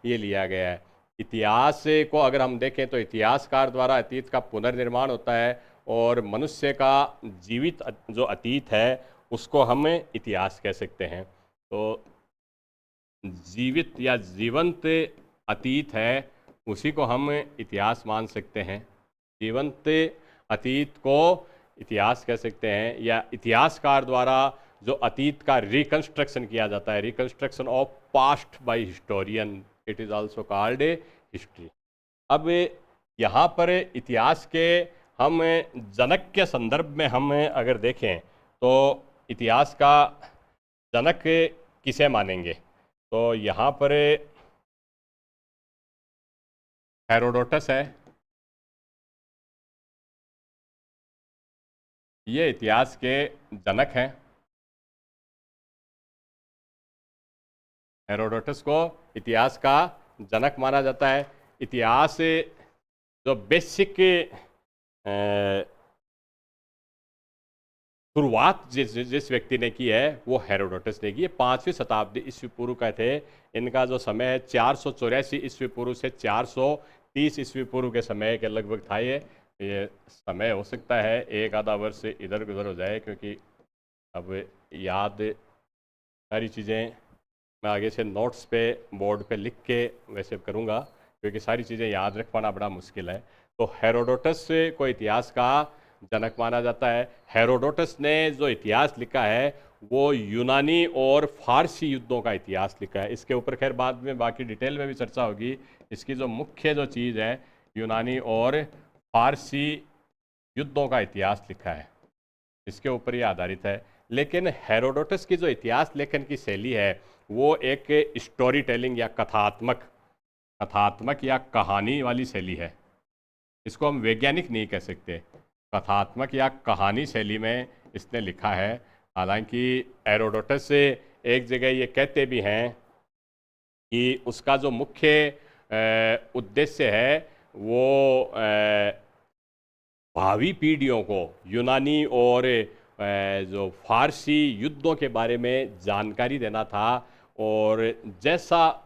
ये लिया गया है। इतिहास को अगर हम देखें तो इतिहासकार द्वारा अतीत का पुनर्निर्माण होता है और मनुष्य का जीवित जो अतीत है उसको हम इतिहास कह सकते हैं। तो जीवित या जीवंत अतीत है उसी को हम इतिहास मान सकते हैं। जीवंत अतीत को इतिहास कह सकते हैं, या इतिहासकार द्वारा जो अतीत का रिकंस्ट्रक्शन किया जाता है, reconstruction of past by historian, it is also called history. अब यहाँ पर इतिहास के हम जनक के संदर्भ में हम अगर देखें तो इतिहास का जनक किसे मानेंगे? तो यहाँ पर हेरोडोटस है। ये इतिहास के जनक हैं। हेरोडोटस को इतिहास का जनक माना जाता है। इतिहास जो बेसिक शुरुआत जिस व्यक्ति ने की है वो हेरोडोटस ने की है। 5वीं शताब्दी ईस्वी पूर्व का थे। इनका जो समय है 484 ईस्वी पूर्व से 430 ईस्वी पूर्व के समय के लगभग था। ये समय हो सकता है एक आधा वर्ष इधर उधर हो जाए, क्योंकि अब याद सारी चीज़ें मैं आगे से नोट्स पे बोर्ड पे लिख के वैसे करूँगा, क्योंकि सारी चीज़ें याद रख पाना बड़ा मुश्किल है। तो हेरोडोटस को इतिहास का जनक माना जाता है। हेरोडोटस ने जो इतिहास लिखा है वो यूनानी और फारसी युद्धों का इतिहास लिखा है। इसके ऊपर खैर बाद में बाकी डिटेल में भी चर्चा होगी। इसकी जो मुख्य जो चीज़ है यूनानी और फारसी युद्धों का इतिहास लिखा है, इसके ऊपर ये आधारित है। लेकिन हेरोडोटस की जो इतिहास लेखन की शैली है वो एक स्टोरी टेलिंग या कथात्मक या कहानी वाली शैली है। इसको हम वैज्ञानिक नहीं कह सकते, कथात्मक या कहानी शैली में इसने लिखा है। हालांकि हेरोडोटस से एक जगह ये कहते भी हैं कि उसका जो मुख्य उद्देश्य है वो भावी पीढ़ियों को यूनानी और जो फारसी युद्धों के बारे में जानकारी देना था, और जैसा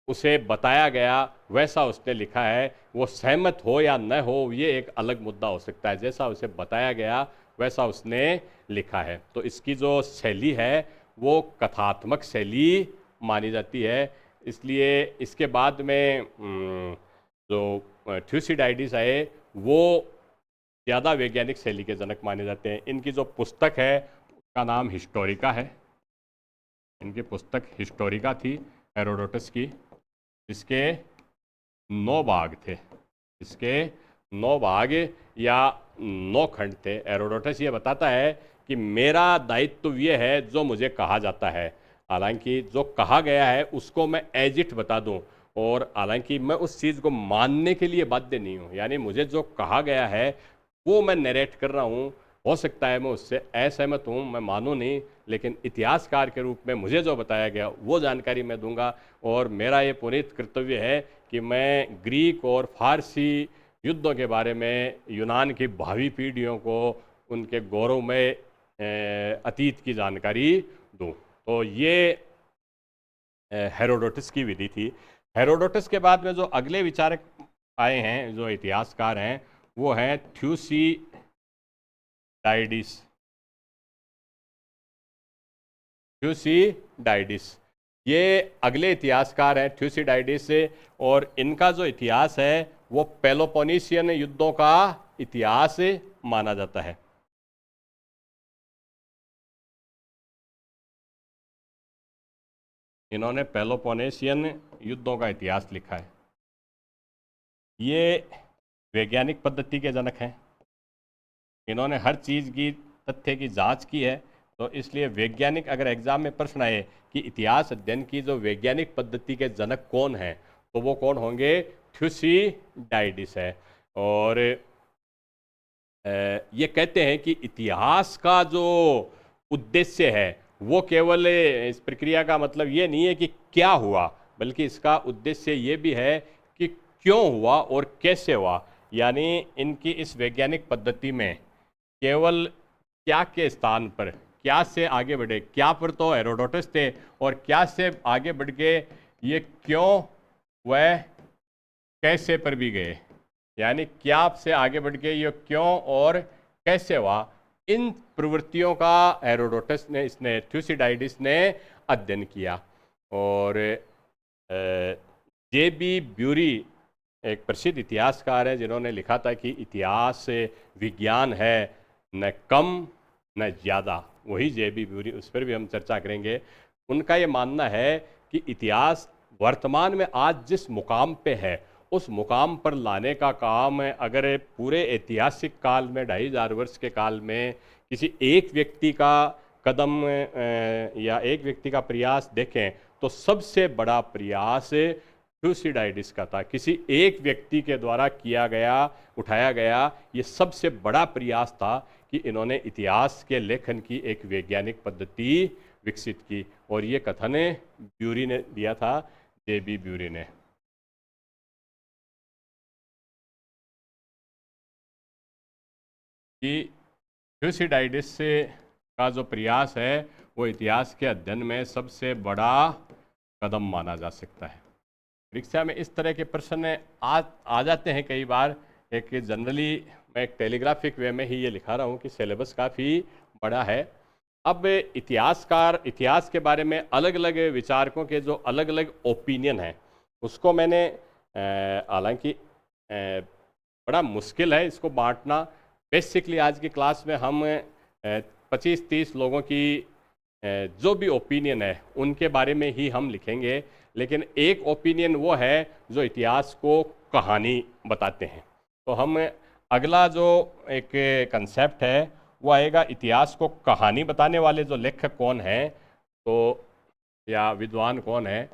उसे बताया गया वैसा उसने लिखा है। वो सहमत हो या न हो ये एक अलग मुद्दा हो सकता है, जैसा उसे बताया गया वैसा उसने लिखा है। तो इसकी जो शैली है वो कथात्मक शैली मानी जाती है। इसलिए इसके बाद में जो थ्यूसिडाइडिस आए वो ज़्यादा वैज्ञानिक शैली के जनक माने जाते हैं। इनकी जो पुस्तक है उसका नाम हिस्टोरिका है। इनकी पुस्तक हिस्टोरिका थी हेरोडोटस की। इसके 9 भाग थे। इसके 9 भाग या 9 खंड थे। हेरोडोटस ये बताता है कि मेरा दायित्व ये है जो मुझे कहा जाता है, हालांकि जो कहा गया है उसको मैं एज इट बता दूं, और हालांकि मैं उस चीज़ को मानने के लिए बाध्य नहीं हूँ। यानी मुझे जो कहा गया है वो मैं नरेट कर रहा हूँ, हो सकता है मैं उससे असहमत हूँ, मैं मानूँ नहीं, लेकिन इतिहासकार के रूप में मुझे जो बताया गया वो जानकारी मैं दूंगा। और मेरा ये पुनीत कर्तव्य है कि मैं ग्रीक और फारसी युद्धों के बारे में यूनान की भावी पीढ़ियों को उनके गौरवमय अतीत की जानकारी दूं। तो ये हेरोडोटस की विधि थी। हेरोडोटस के बाद में जो अगले विचारक आए हैं, जो इतिहासकार हैं, वो हैं थ्यूसिडाइडिस। थ्यूसिडाइडिस ये अगले इतिहासकार हैं, थ्यूसिडाइडिस। और इनका जो इतिहास है वो पेलोपोनेशियन युद्धों का इतिहास माना जाता है। इन्होंने पेलोपोनेशियन युद्धों का इतिहास लिखा है। ये वैज्ञानिक पद्धति के जनक हैं। इन्होंने हर चीज़ की तथ्य की जांच की है। तो इसलिए वैज्ञानिक, अगर एग्जाम में प्रश्न आए कि इतिहास अध्ययन की जो वैज्ञानिक पद्धति के जनक कौन हैं, तो वो कौन होंगे? थ्यूसिडाइडिस है। और ये कहते हैं कि इतिहास का जो उद्देश्य है वो केवल इस प्रक्रिया का मतलब ये नहीं है कि क्या हुआ, बल्कि इसका उद्देश्य ये भी है कि क्यों हुआ और कैसे हुआ। यानी इनकी इस वैज्ञानिक पद्धति में केवल क्या के स्थान पर क्या से आगे बढ़े, क्या पर तो हेरोडोटस थे, और क्या से आगे बढ़ के ये क्यों वह कैसे पर भी गए। यानी क्या से आगे बढ़ के ये क्यों और कैसे हुआ, इन प्रवृत्तियों का हेरोडोटस ने, इसने थ्यूसिडाइडिस ने अध्ययन किया। और जे.बी. ब्यूरी एक प्रसिद्ध इतिहासकार है, जिन्होंने लिखा था कि इतिहास विज्ञान है, न कम न ज़्यादा। वही जे.बी. ब्यूरी, उस पर भी हम चर्चा करेंगे। उनका ये मानना है कि इतिहास वर्तमान में आज जिस मुकाम पे है उस मुकाम पर लाने का काम अगर पूरे ऐतिहासिक काल में 2500 वर्ष के काल में किसी एक व्यक्ति का कदम या एक व्यक्ति का प्रयास देखें तो सबसे बड़ा प्रयास थ्यूसिडाइडिस का था। किसी एक व्यक्ति के द्वारा किया गया, उठाया गया ये सबसे बड़ा प्रयास था कि इन्होंने इतिहास के लेखन की एक वैज्ञानिक पद्धति विकसित की। और ये कथन ब्यूरी ने दिया था, जे.बी. ब्यूरी ने। कि थ्यूसिडाइडिस का जो प्रयास है वो इतिहास के अध्ययन में सबसे बड़ा कदम माना जा सकता है। परीक्षा में इस तरह के प्रश्न आ जाते हैं कई बार। एक जनरली मैं एक टेलीग्राफिक वे में ही ये लिखा रहा हूँ कि सिलेबस काफ़ी बड़ा है। अब इतिहासकार, इतिहास के बारे में अलग अलग विचारकों के जो अलग अलग ओपिनियन हैं उसको मैंने, हालांकि बड़ा मुश्किल है इसको बांटना। बेसिकली आज की क्लास में हम 25-30 लोगों की जो भी ओपिनियन है उनके बारे में ही हम लिखेंगे। लेकिन एक ओपिनियन वो है जो इतिहास को कहानी बताते हैं। तो हम अगला जो एक कंसेप्ट है वो आएगा, इतिहास को कहानी बताने वाले जो लेखक कौन हैं, तो या विद्वान कौन है,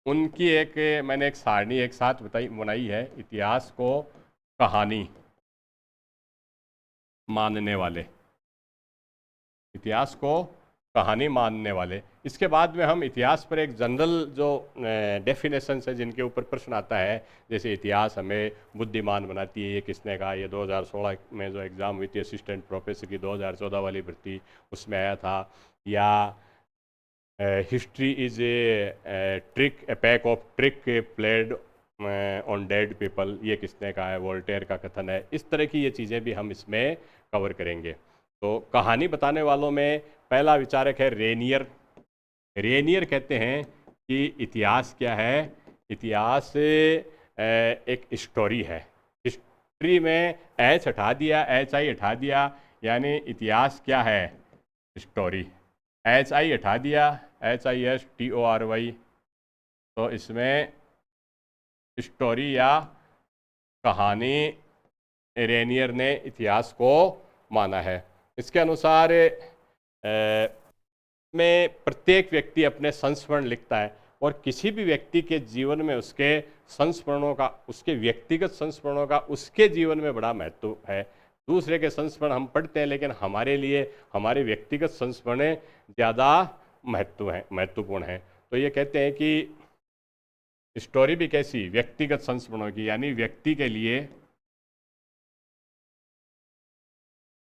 उनकी मैंने एक सारणी एक साथ बनाई है। इतिहास को कहानी मानने वाले, इतिहास को कहानी मानने वाले। इसके बाद में हम इतिहास पर एक जनरल जो डेफिनेशन है जिनके ऊपर प्रश्न आता है, जैसे इतिहास हमें बुद्धिमान बनाती है, ये किसने कहा। ये 2016 में जो एग्ज़ाम हुई थी असिस्टेंट प्रोफेसर की 2014 वाली भर्ती, उसमें आया था। या history is a trick, A pack of trick played on dead people, ये किसने कहा है, वोल्टेयर का कथन है। इस तरह की ये चीज़ें भी हम इसमें कवर करेंगे। तो कहानी बताने वालों में पहला विचारक है रेनियर। रेनियर कहते हैं कि इतिहास क्या है, इतिहास एक स्टोरी है। हिस्ट्री में एच हटा दिया, एच आई हटा दिया, यानी इतिहास क्या है, स्टोरी। एच आई हटा दिया, HISTORY, तो इसमें स्टोरी या कहानी रेनियर ने इतिहास को माना है। इसके अनुसार में प्रत्येक व्यक्ति अपने संस्मरण लिखता है और किसी भी व्यक्ति के जीवन में उसके संस्मरणों का, उसके व्यक्तिगत संस्मरणों का उसके जीवन में बड़ा महत्व है। दूसरे के संस्मरण हम पढ़ते हैं, लेकिन हमारे लिए हमारे व्यक्तिगत संस्मरण ज़्यादा महत्वपूर्ण है। तो ये कहते हैं कि स्टोरी भी कैसी, व्यक्तिगत संस्मरणों की, यानी व्यक्ति के लिए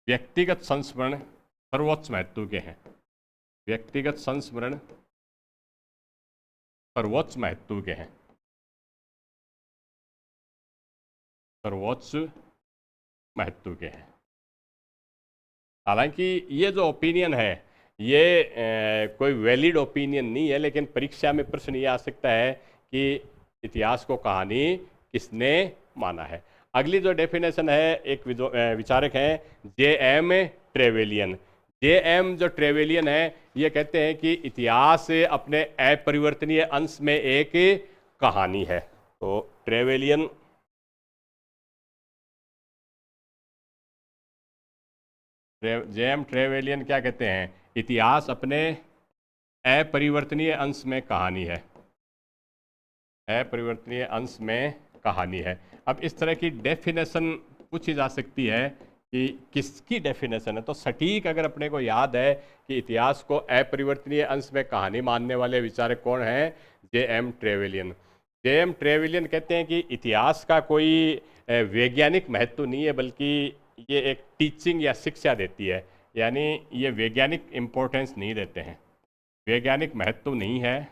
व्यक्तिगत संस्मरण सर्वोच्च महत्व के हैं। व्यक्तिगत संस्मरण सर्वोच्च महत्व के हैं, सर्वोच्च महत्व के हैं। हालांकि ये जो ओपिनियन है ये कोई वैलिड ओपिनियन नहीं है, लेकिन परीक्षा में प्रश्न ये आ सकता है कि इतिहास को कहानी किसने माना है। अगली जो डेफिनेशन है, एक विचारक हैं जे.एम. ट्रेवेलियन। जे.एम. जो ट्रेवेलियन है ये कहते हैं कि इतिहास अपने अपरिवर्तनीय अंश में एक कहानी है। तो ट्रेवेलियन जे.एम. ट्रेवेलियन क्या कहते हैं, इतिहास अपने अपरिवर्तनीय अंश में कहानी है, अपरिवर्तनीय अंश में कहानी है। अब इस तरह की डेफिनेशन पूछी जा सकती है कि किसकी डेफिनेशन है। तो सटीक अगर अपने को याद है कि इतिहास को अपरिवर्तनीय अंश में कहानी मानने वाले विचारक कौन हैं, जे.एम. ट्रेवेलियन। जे.एम. ट्रेवेलियन कहते हैं कि इतिहास का कोई वैज्ञानिक महत्व नहीं है, बल्कि ये एक टीचिंग या शिक्षा देती है। यानी ये वैज्ञानिक इम्पोर्टेंस नहीं देते हैं, वैज्ञानिक महत्व नहीं है,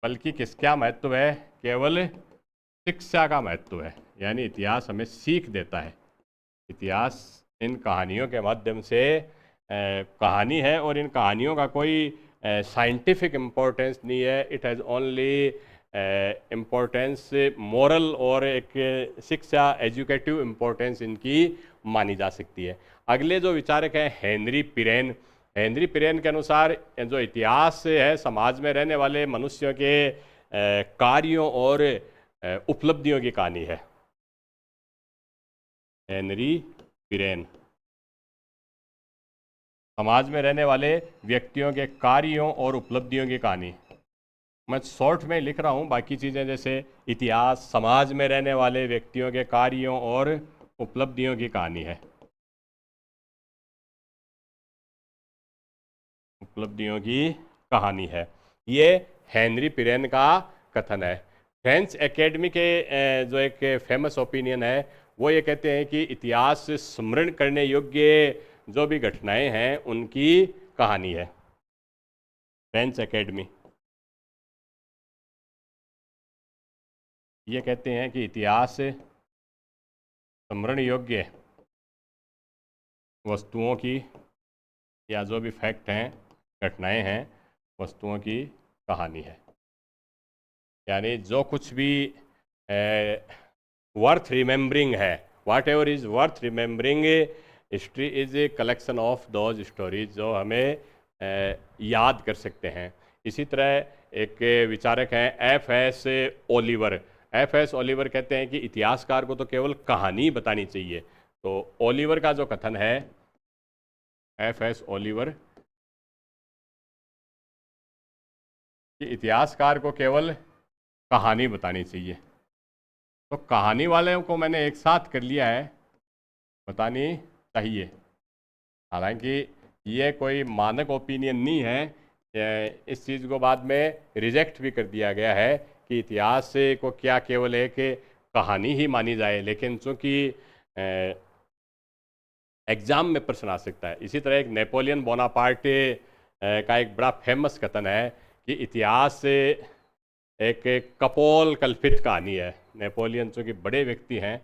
बल्कि किसका महत्व है, केवल शिक्षा का महत्व है। यानी इतिहास हमें सीख देता है। इतिहास इन कहानियों के माध्यम से कहानी है, और इन कहानियों का कोई साइंटिफिक इम्पोर्टेंस नहीं है। It has only importance moral, और एक शिक्षा एजुकेटिव इम्पोर्टेंस इनकी मानी जा सकती है। अगले जो विचारक हैं हेनरी पिरेन। हेनरी पिरेन के अनुसार जो इतिहास है समाज में रहने वाले मनुष्यों के कार्यों और उपलब्धियों की कहानी है। हेनरी पिरेन समाज में रहने वाले व्यक्तियों के कार्यों और उपलब्धियों की कहानी। मैं शॉर्ट में लिख रहा हूँ, बाकी चीज़ें जैसे इतिहास समाज में रहने वाले व्यक्तियों के कार्यों और उपलब्धियों की कहानी है, उपलब्धियों की कहानी है। ये हेनरी पिरेन का कथन है। फ्रेंच एकेडमी के जो एक फेमस ओपिनियन है वो ये कहते हैं कि इतिहास स्मरण करने योग्य जो भी घटनाएं हैं उनकी कहानी है। फ्रेंच एकेडमी ये कहते हैं कि इतिहास स्मरण योग्य वस्तुओं की, या जो भी फैक्ट हैं, घटनाएं हैं, वस्तुओं की कहानी है। यानी जो कुछ भी वर्थ रिमेम्बरिंग है, whatever is worth remembering, history is a collection of those stories जो हमें याद कर सकते हैं। इसी तरह एक विचारक हैं एफ.एस. ओलिवर। एफ.एस. ओलिवर कहते हैं कि इतिहासकार को तो केवल कहानी बतानी चाहिए। तो ओलिवर का जो कथन है, एफ.एस. ओलिवर, कि इतिहासकार को केवल कहानी बतानी चाहिए। तो कहानी वाले को मैंने एक साथ कर लिया है, बतानी चाहिए। हालांकि ये कोई मानक ओपिनियन नहीं है, इस चीज़ को बाद में रिजेक्ट भी कर दिया गया है कि इतिहास को क्या केवल एक कहानी ही मानी जाए। लेकिन चूँकि एग्ज़ाम में प्रश्न आ सकता है। इसी तरह एक नेपोलियन बोनापार्ट का एक बड़ा फेमस कथन है कि इतिहास एक कपोल कल्पित कहानी है। नेपोलियन चूँकि बड़े व्यक्ति हैं,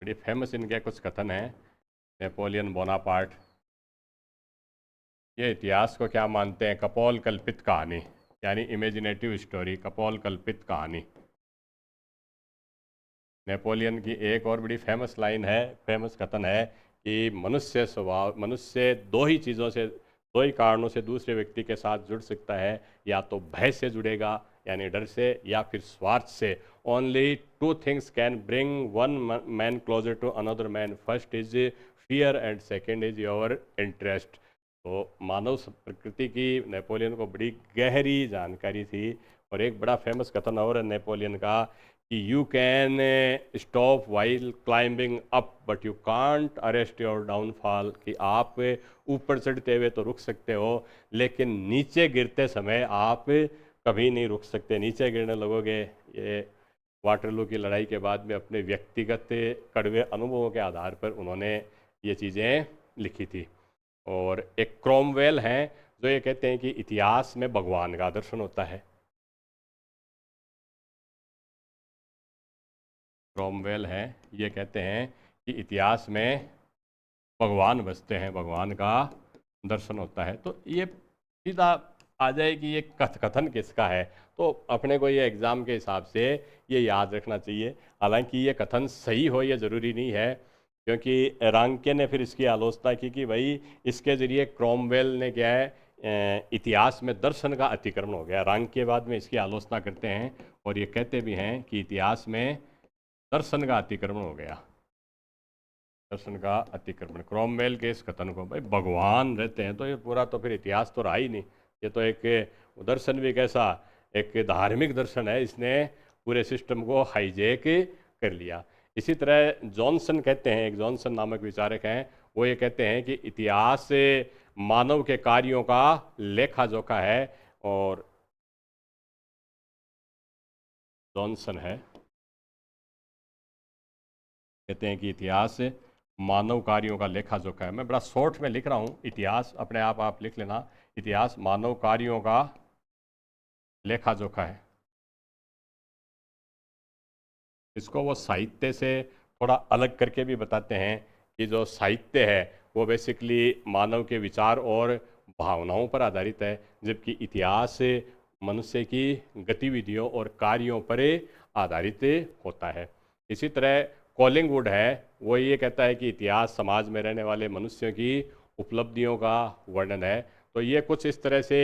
बड़ी फेमस इनके कुछ कथन हैं। नेपोलियन बोनापार्ट ये इतिहास को क्या मानते हैं, कपोल कल्पित कहानी, यानी इमेजिनेटिव स्टोरी, कपोल कल्पित कहानी। नेपोलियन की एक और बड़ी फेमस लाइन है, फेमस कथन है कि मनुष्य दो ही चीज़ों से, दो ही कारणों से दूसरे व्यक्ति के साथ जुड़ सकता है, या तो भय से जुड़ेगा यानी डर से, या फिर स्वार्थ से। Only two things can bring one man closer to another man, first is fear and second is your interest. तो मानव प्रकृति की नेपोलियन को बड़ी गहरी जानकारी थी। और एक बड़ा फेमस कथन और है नेपोलियन का कि you can stop while climbing up but you can't arrest your downfall, कि आप ऊपर चढ़ते हुए तो रुक सकते हो लेकिन नीचे गिरते समय आप कभी नहीं रुक सकते, नीचे गिरने लगोगे। ये वाटरलू की लड़ाई के बाद में अपने व्यक्तिगत कड़वे अनुभवों के आधार पर उन्होंने ये चीज़ें लिखी थी। और एक क्रोमवेल हैं जो ये कहते हैं कि इतिहास में भगवान का दर्शन होता है। क्रोमवेल हैं, ये कहते हैं कि इतिहास में भगवान बसते हैं, भगवान का दर्शन होता है। तो ये सीधा आ जाए कि ये कथन किसका है, तो अपने को ये एग्ज़ाम के हिसाब से ये याद रखना चाहिए। हालांकि ये कथन सही हो ये ज़रूरी नहीं है, क्योंकि रांके ने फिर इसकी आलोचना की कि भाई इसके ज़रिए क्रोमवेल ने क्या है, इतिहास में दर्शन का अतिक्रमण हो गया। रांके बाद में इसकी आलोचना करते हैं और ये कहते भी हैं कि इतिहास में दर्शन का अतिक्रमण हो गया, दर्शन का अतिक्रमण। क्रोमवेल के इस कथन को, भाई भगवान रहते हैं तो ये पूरा तो फिर इतिहास तो रहा ही नहीं, ये तो एक दर्शन भी कैसा, एक धार्मिक दर्शन है, इसने पूरे सिस्टम को हाईजैक कर लिया। इसी तरह जॉनसन कहते हैं, एक जॉनसन नामक विचारक हैं, वो ये कहते हैं कि इतिहास मानव के कार्यों का लेखा जोखा है। और जॉनसन है, कहते हैं कि इतिहास मानव कार्यों का लेखा जोखा है। मैं बड़ा शॉर्ट में लिख रहा हूँ, इतिहास अपने आप लिख लेना, इतिहास मानव कार्यों का लेखा जोखा है। इसको वो साहित्य से थोड़ा अलग करके भी बताते हैं कि जो साहित्य है वो बेसिकली मानव के विचार और भावनाओं पर आधारित है, जबकि इतिहास मनुष्य की गतिविधियों और कार्यों पर आधारित होता है। इसी तरह कॉलिंगवुड है, वो ये कहता है कि इतिहास समाज में रहने वाले मनुष्यों की उपलब्धियों का वर्णन है। तो ये कुछ इस तरह से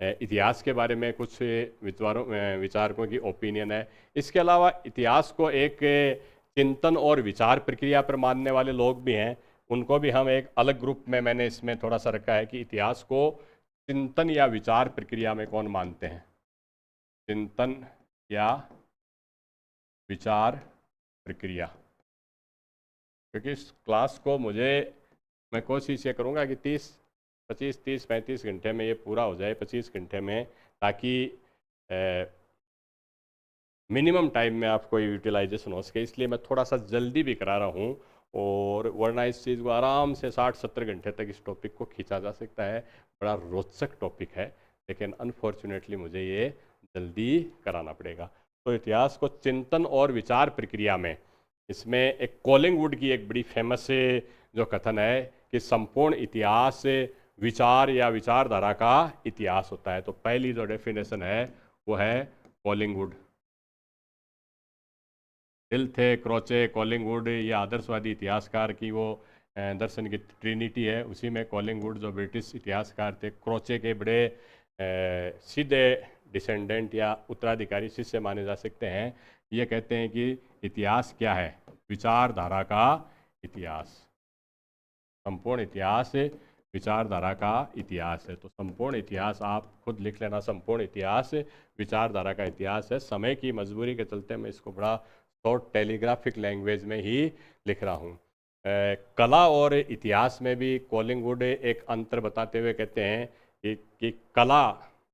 इतिहास के बारे में कुछ विचारकों की ओपिनियन है। इसके अलावा इतिहास को एक चिंतन और विचार प्रक्रिया पर मानने वाले लोग भी हैं, उनको भी हम एक अलग ग्रुप में मैंने इसमें थोड़ा सा रखा है कि इतिहास को चिंतन या विचार प्रक्रिया में कौन मानते हैं, चिंतन या विचार प्रक्रिया। क्योंकि इस क्लास को मैं कोशिश ये करूँगा कि 30-35 घंटे में ये पूरा हो जाए, 25 घंटे में, ताकि मिनिमम टाइम में आपको यूटिलाइजेशन हो सके। इसलिए मैं थोड़ा सा जल्दी भी करा रहा हूँ, और वरना इस चीज़ को आराम से 60-70 घंटे तक इस टॉपिक को खींचा जा सकता है। बड़ा रोचक टॉपिक है, लेकिन अनफॉर्चुनेटली मुझे ये जल्दी कराना पड़ेगा। तो इतिहास को चिंतन और विचार प्रक्रिया में, इसमें एक कॉलिंगवुड की एक बड़ी फेमस जो कथन है कि संपूर्ण इतिहास विचार या विचारधारा का इतिहास होता है। तो पहली जो डेफिनेशन है वो है कॉलिंगवुड। हिल थे, क्रोचे, कॉलिंगवुड, ये आदर्शवादी इतिहासकार की वो दर्शन की ट्रिनिटी है। उसी में कॉलिंगवुड जो ब्रिटिश इतिहासकार थे, क्रोचे के बड़े सीधे डिसेंडेंट या उत्तराधिकारी शिष्य माने जा सकते हैं। ये कहते हैं कि इतिहास क्या है, विचारधारा का इतिहास। संपूर्ण इतिहास विचारधारा का इतिहास है। तो संपूर्ण इतिहास आप खुद लिख लेना, संपूर्ण इतिहास विचारधारा का इतिहास है। समय की मजबूरी के चलते मैं इसको बड़ा शॉर्ट टेलीग्राफिक लैंग्वेज में ही लिख रहा हूँ। कला और इतिहास में भी कॉलिंगवुड एक अंतर बताते हुए कहते हैं कि कला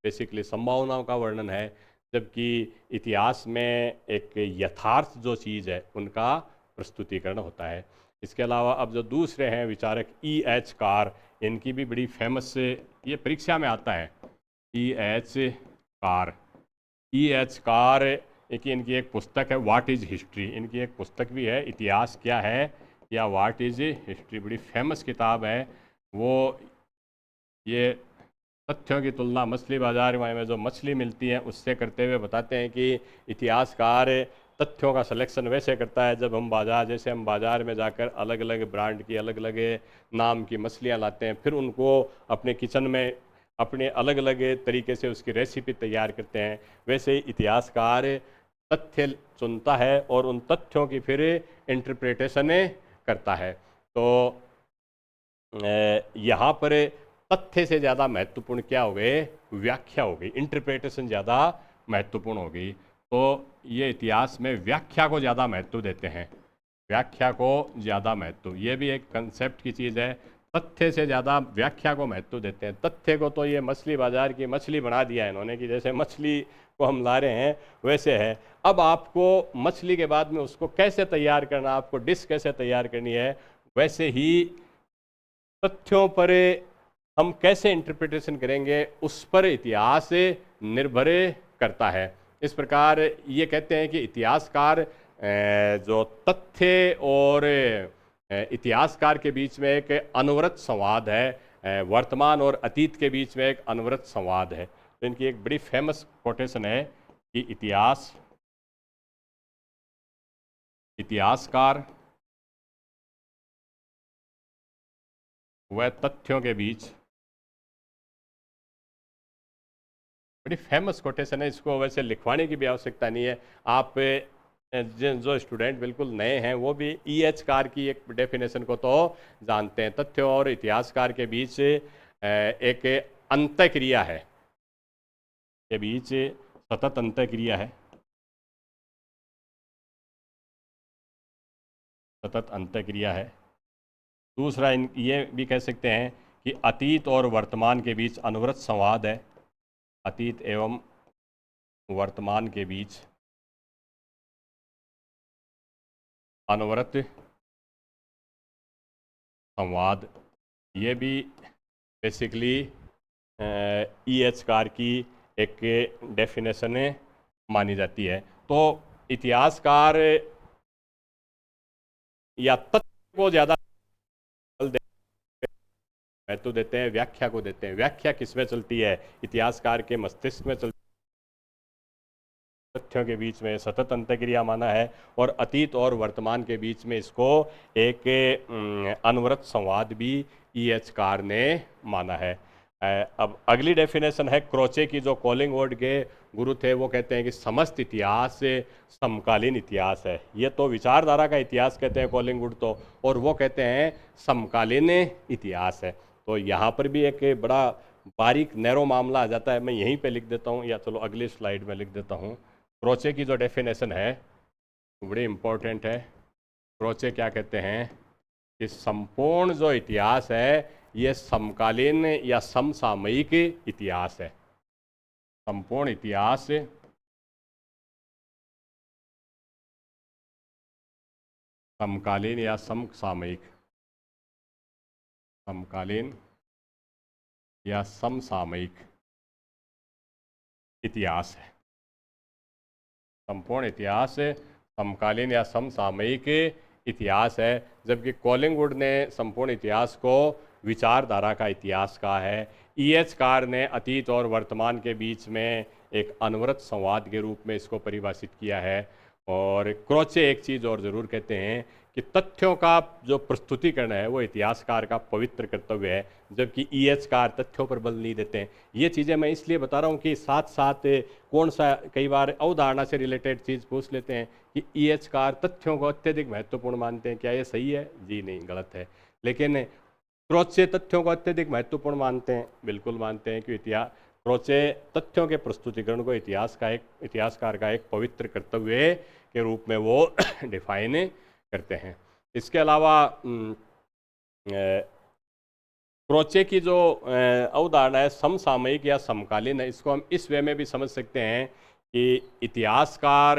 बेसिकली संभावनाओं का वर्णन है, जबकि इतिहास में एक यथार्थ जो चीज़ है उनका प्रस्तुतिकरण होता है। इसके अलावा अब जो दूसरे हैं विचारक, E.H. कार, इनकी भी बड़ी फेमस, ये परीक्षा में आता है, E.H. कार। E.H. कार इनकी एक पुस्तक है व्हाट इज़ हिस्ट्री, इनकी एक पुस्तक भी है, इतिहास क्या है या व्हाट इज़ हिस्ट्री, बड़ी फेमस किताब है वो। ये तथ्यों की तुलना मछली बाजार में जो मछली मिलती है उससे करते हुए बताते हैं कि इतिहासकार तथ्यों का सिलेक्शन वैसे करता है जब हम बाज़ार में जाकर अलग अलग ब्रांड की अलग अलग नाम की मछलियाँ लाते हैं, फिर उनको अपने किचन में अपने अलग अलग तरीके से उसकी रेसिपी तैयार करते हैं, वैसे ही इतिहासकार तथ्य चुनता है और उन तथ्यों की फिर इंटरप्रिटेशन करता है। तो यहाँ पर तथ्य से ज़्यादा महत्वपूर्ण क्या हो गए, व्याख्या हो गई, इंटरप्रिटेशन ज़्यादा महत्वपूर्ण हो गई। तो ये इतिहास में व्याख्या को ज़्यादा महत्व देते हैं, व्याख्या को ज़्यादा महत्व, ये भी एक कंसेप्ट की चीज़ है। तथ्य से ज़्यादा व्याख्या को महत्व देते हैं। तथ्य को तो ये मछली बाजार की मछली बना दिया है इन्होंने कि जैसे मछली को हम ला रहे हैं वैसे है। अब आपको मछली के बाद में उसको कैसे तैयार करना, आपको डिश कैसे तैयार करनी है, वैसे ही तथ्यों पर हम कैसे इंटरप्रिटेशन करेंगे उस पर इतिहास निर्भर करता है। इस प्रकार ये कहते हैं कि इतिहासकार जो तथ्य और इतिहासकार के बीच में एक अनवरत संवाद है, वर्तमान और अतीत के बीच में एक अनवरत संवाद है। तो इनकी एक बड़ी फेमस कोटेशन है कि इतिहासकार व तथ्यों के बीच, बड़ी फेमस कोटेशन है, इसको वैसे लिखवाने की भी आवश्यकता नहीं है। आप जो स्टूडेंट बिल्कुल नए हैं वो भी EH कार की एक डेफिनेशन को तो जानते हैं। तथ्य और इतिहासकार के बीच एक अंतःक्रिया है, के बीच सतत अंतःक्रिया है, सतत अंतःक्रिया है। दूसरा ये भी कह सकते हैं कि अतीत और वर्तमान के बीच अनवरत संवाद है, अतीत एवं वर्तमान के बीच अनवरत संवाद। ये भी बेसिकली EH कार की एक डेफिनेशन मानी जाती है। तो इतिहासकार या तथ्य को ज़्यादा महत्व देते हैं, व्याख्या को देते हैं। व्याख्या किसमें चलती है? इतिहासकार के मस्तिष्क में चलती है। तथ्यों के बीच में सतत अंतःक्रिया माना है और अतीत और वर्तमान के बीच में इसको एक अनवरत संवाद भी EH कार ने माना है। अब अगली डेफिनेशन है क्रोचे की, जो कॉलिंगवुड के गुरु थे। वो कहते हैं कि समस्त इतिहास समकालीन इतिहास है। ये तो विचारधारा का इतिहास कहते हैं कॉलिंगवुड तो, और वो कहते हैं समकालीन इतिहास है। तो यहाँ पर भी एक बड़ा बारीक नैरो मामला आ जाता है। मैं यहीं पे लिख देता हूँ, या चलो अगली स्लाइड में लिख देता हूँ। क्रोचे की जो डेफिनेशन है बड़ी इम्पोर्टेंट है। क्रोचे क्या कहते हैं कि संपूर्ण जो इतिहास है ये समकालीन या समसामयिक इतिहास है। संपूर्ण इतिहास समकालीन या समसामयिक, समकालीन या समसामयिक इतिहास है। संपूर्ण इतिहास समकालीन या समसामयिक इतिहास है, जबकि कॉलिंगवुड ने संपूर्ण इतिहास को विचारधारा का इतिहास कहा है। EH कार ने अतीत और वर्तमान के बीच में एक अनवरत संवाद के रूप में इसको परिभाषित किया है। और क्रोचे एक चीज़ और ज़रूर कहते हैं कि तथ्यों का जो प्रस्तुतिकरण है वो इतिहासकार का पवित्र कर्तव्य है, जबकि EH कार तथ्यों पर बल नहीं देते हैं। ये चीज़ें मैं इसलिए बता रहा हूँ कि साथ साथ कौन सा, कई बार अवधारणा से रिलेटेड चीज़ पूछ लेते हैं कि EH कार तथ्यों को अत्यधिक महत्वपूर्ण मानते हैं। क्या ये सही है? जी नहीं, गलत है। लेकिन क्रोचे तथ्यों को अत्यधिक महत्वपूर्ण मानते हैं, बिल्कुल मानते हैं कि क्रोचे तथ्यों के प्रस्तुतिकरण को इतिहासकार का एक पवित्र कर्तव्य के रूप में वो डिफाइन करते हैं। इसके अलावा क्रोचे की जो अवधारणा है समसामयिक या समकालीन है, इसको हम इस वे में भी समझ सकते हैं कि इतिहासकार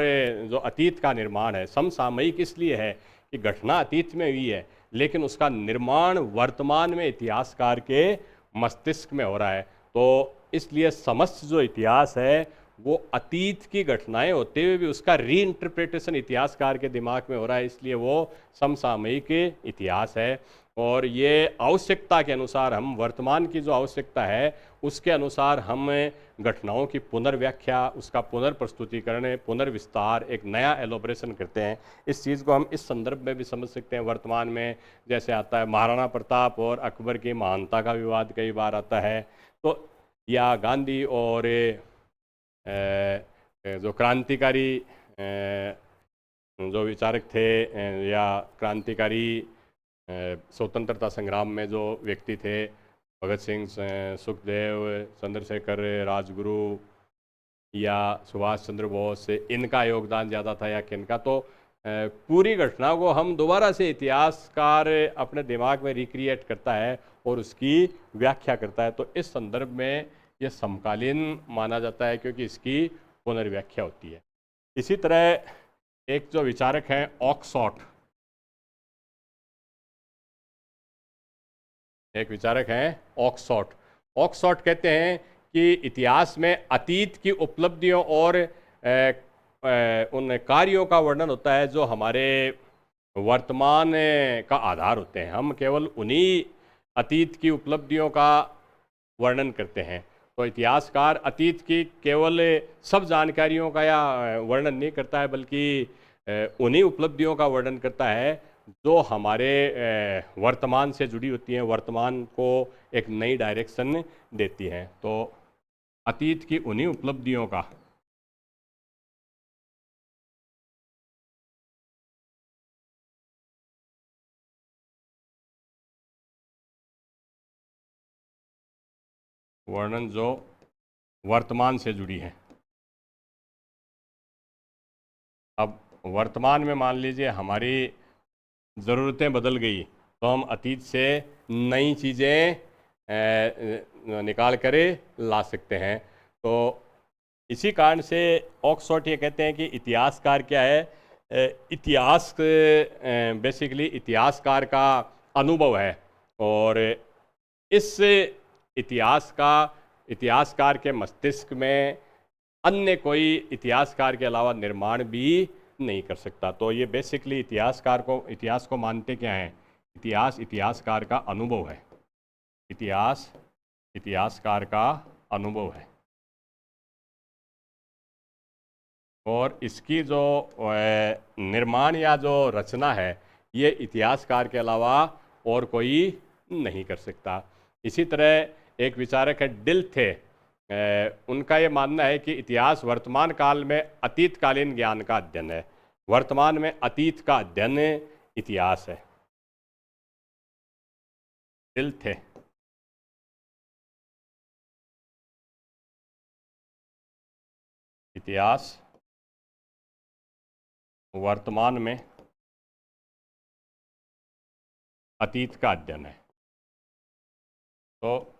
जो अतीत का निर्माण है समसामयिक इसलिए है कि घटना अतीत में हुई है, लेकिन उसका निर्माण वर्तमान में इतिहासकार के मस्तिष्क में हो रहा है। तो इसलिए समस्त जो इतिहास है वो अतीत की घटनाएं होते हुए भी उसका री इंटरप्रिटेशन इतिहासकार के दिमाग में हो रहा है, इसलिए वो समसामयिक इतिहास है। और ये आवश्यकता के अनुसार, हम वर्तमान की जो आवश्यकता है उसके अनुसार हम घटनाओं की पुनर्व्याख्या, उसका पुनर्प्रस्तुतिकरण, पुनर्विस्तार, एक नया एलोब्रेशन करते हैं। इस चीज़ को हम इस संदर्भ में भी समझ सकते हैं। वर्तमान में जैसे आता है महाराणा प्रताप और अकबर की महानता का विवाद कई बार आता है, तो या गांधी और जो क्रांतिकारी जो विचारक थे या क्रांतिकारी स्वतंत्रता संग्राम में जो व्यक्ति थे, भगत सिंह, सुखदेव, चंद्रशेखर, राजगुरु, या सुभाष चंद्र बोस, इनका योगदान ज़्यादा था या किनका, तो पूरी घटना को हम दोबारा से इतिहासकार अपने दिमाग में रिक्रिएट करता है और उसकी व्याख्या करता है। तो इस संदर्भ में ये समकालीन माना जाता है क्योंकि इसकी पुनर्व्याख्या होती है। इसी तरह एक जो विचारक हैं ऑक्सफोर्ड, एक विचारक हैं ऑक्सफोर्ड। ऑक्सफोर्ड कहते हैं कि इतिहास में अतीत की उपलब्धियों और उन कार्यों का वर्णन होता है जो हमारे वर्तमान का आधार होते हैं। हम केवल उन्हीं अतीत की उपलब्धियों का वर्णन करते हैं। तो इतिहासकार अतीत की केवल सब जानकारियों का या वर्णन नहीं करता है, बल्कि उन्हीं उपलब्धियों का वर्णन करता है जो हमारे वर्तमान से जुड़ी होती हैं, वर्तमान को एक नई डायरेक्शन देती हैं। तो अतीत की उन्हीं उपलब्धियों का वर्णन जो वर्तमान से जुड़ी है। अब वर्तमान में मान लीजिए हमारी ज़रूरतें बदल गई तो हम अतीत से नई चीज़ें निकाल कर ला सकते हैं। तो इसी कारण से ऑक्सफोर्ड ये कहते हैं कि इतिहासकार क्या है, इतिहास बेसिकली इतिहासकार का अनुभव है, और इस इतिहासकार के मस्तिष्क में अन्य कोई इतिहासकार के अलावा निर्माण भी नहीं कर सकता। तो ये बेसिकली इतिहास को मानते क्या हैं, इतिहासकार का अनुभव है। इतिहासकार का अनुभव है, और इसकी जो निर्माण या जो रचना है ये इतिहासकार के अलावा और कोई नहीं कर सकता। इसी तरह एक विचारक है डिल थे, उनका ये मानना है कि इतिहास वर्तमान काल में अतीतकालीन ज्ञान का अध्ययन है। वर्तमान में अतीत का अध्ययन इतिहास है। डिल थे। इतिहास वर्तमान में अतीत का अध्ययन है। तो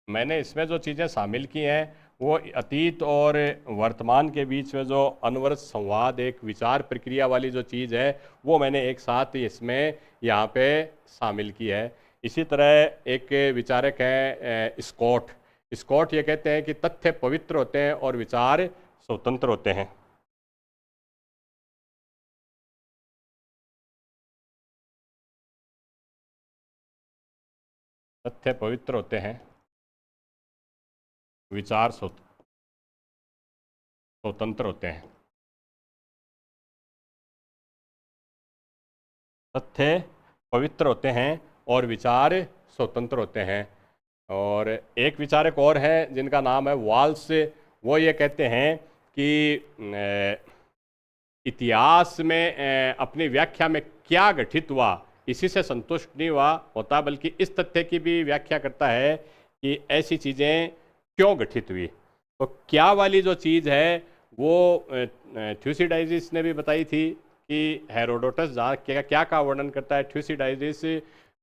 मैंने इसमें जो चीज़ें शामिल की हैं वो अतीत और वर्तमान के बीच में जो अनवरत संवाद, एक विचार प्रक्रिया वाली जो चीज़ है वो मैंने एक साथ इसमें यहाँ पे शामिल की है। इसी तरह एक विचारक हैं स्कॉट ये कहते हैं कि तथ्य पवित्र होते हैं और विचार स्वतंत्र होते हैं। तथ्य पवित्र होते हैं, विचार स्वतंत्र होते हैं। तथ्य पवित्र होते हैं और विचार स्वतंत्र होते हैं। और एक विचारक और हैं जिनका नाम है वाल्स, वो ये कहते हैं कि इतिहास में अपनी व्याख्या में क्या घटित हुआ इसी से संतुष्ट नहीं हुआ होता, बल्कि इस तथ्य की भी व्याख्या करता है कि ऐसी चीज़ें क्यों घटित हुई। तो क्या वाली जो चीज़ है वो थ्यूसिडाइजिस ने भी बताई थी कि हेरोडोटस जहाँ क्या का वर्णन करता है, थ्यूसिडाइजिस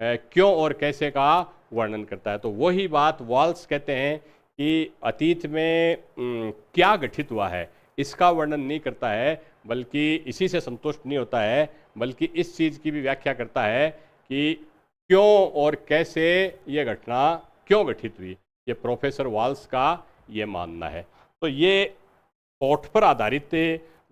क्यों और कैसे का वर्णन करता है। तो वही बात वाल्स कहते हैं कि अतीत में क्या घटित हुआ है इसका वर्णन नहीं करता है, बल्कि इसी से संतुष्ट नहीं होता है, बल्कि इस चीज़ की भी व्याख्या करता है कि क्यों और कैसे ये घटना क्यों घटित हुई। ये प्रोफेसर वाल्स का ये मानना है। तो ये थॉट पर आधारित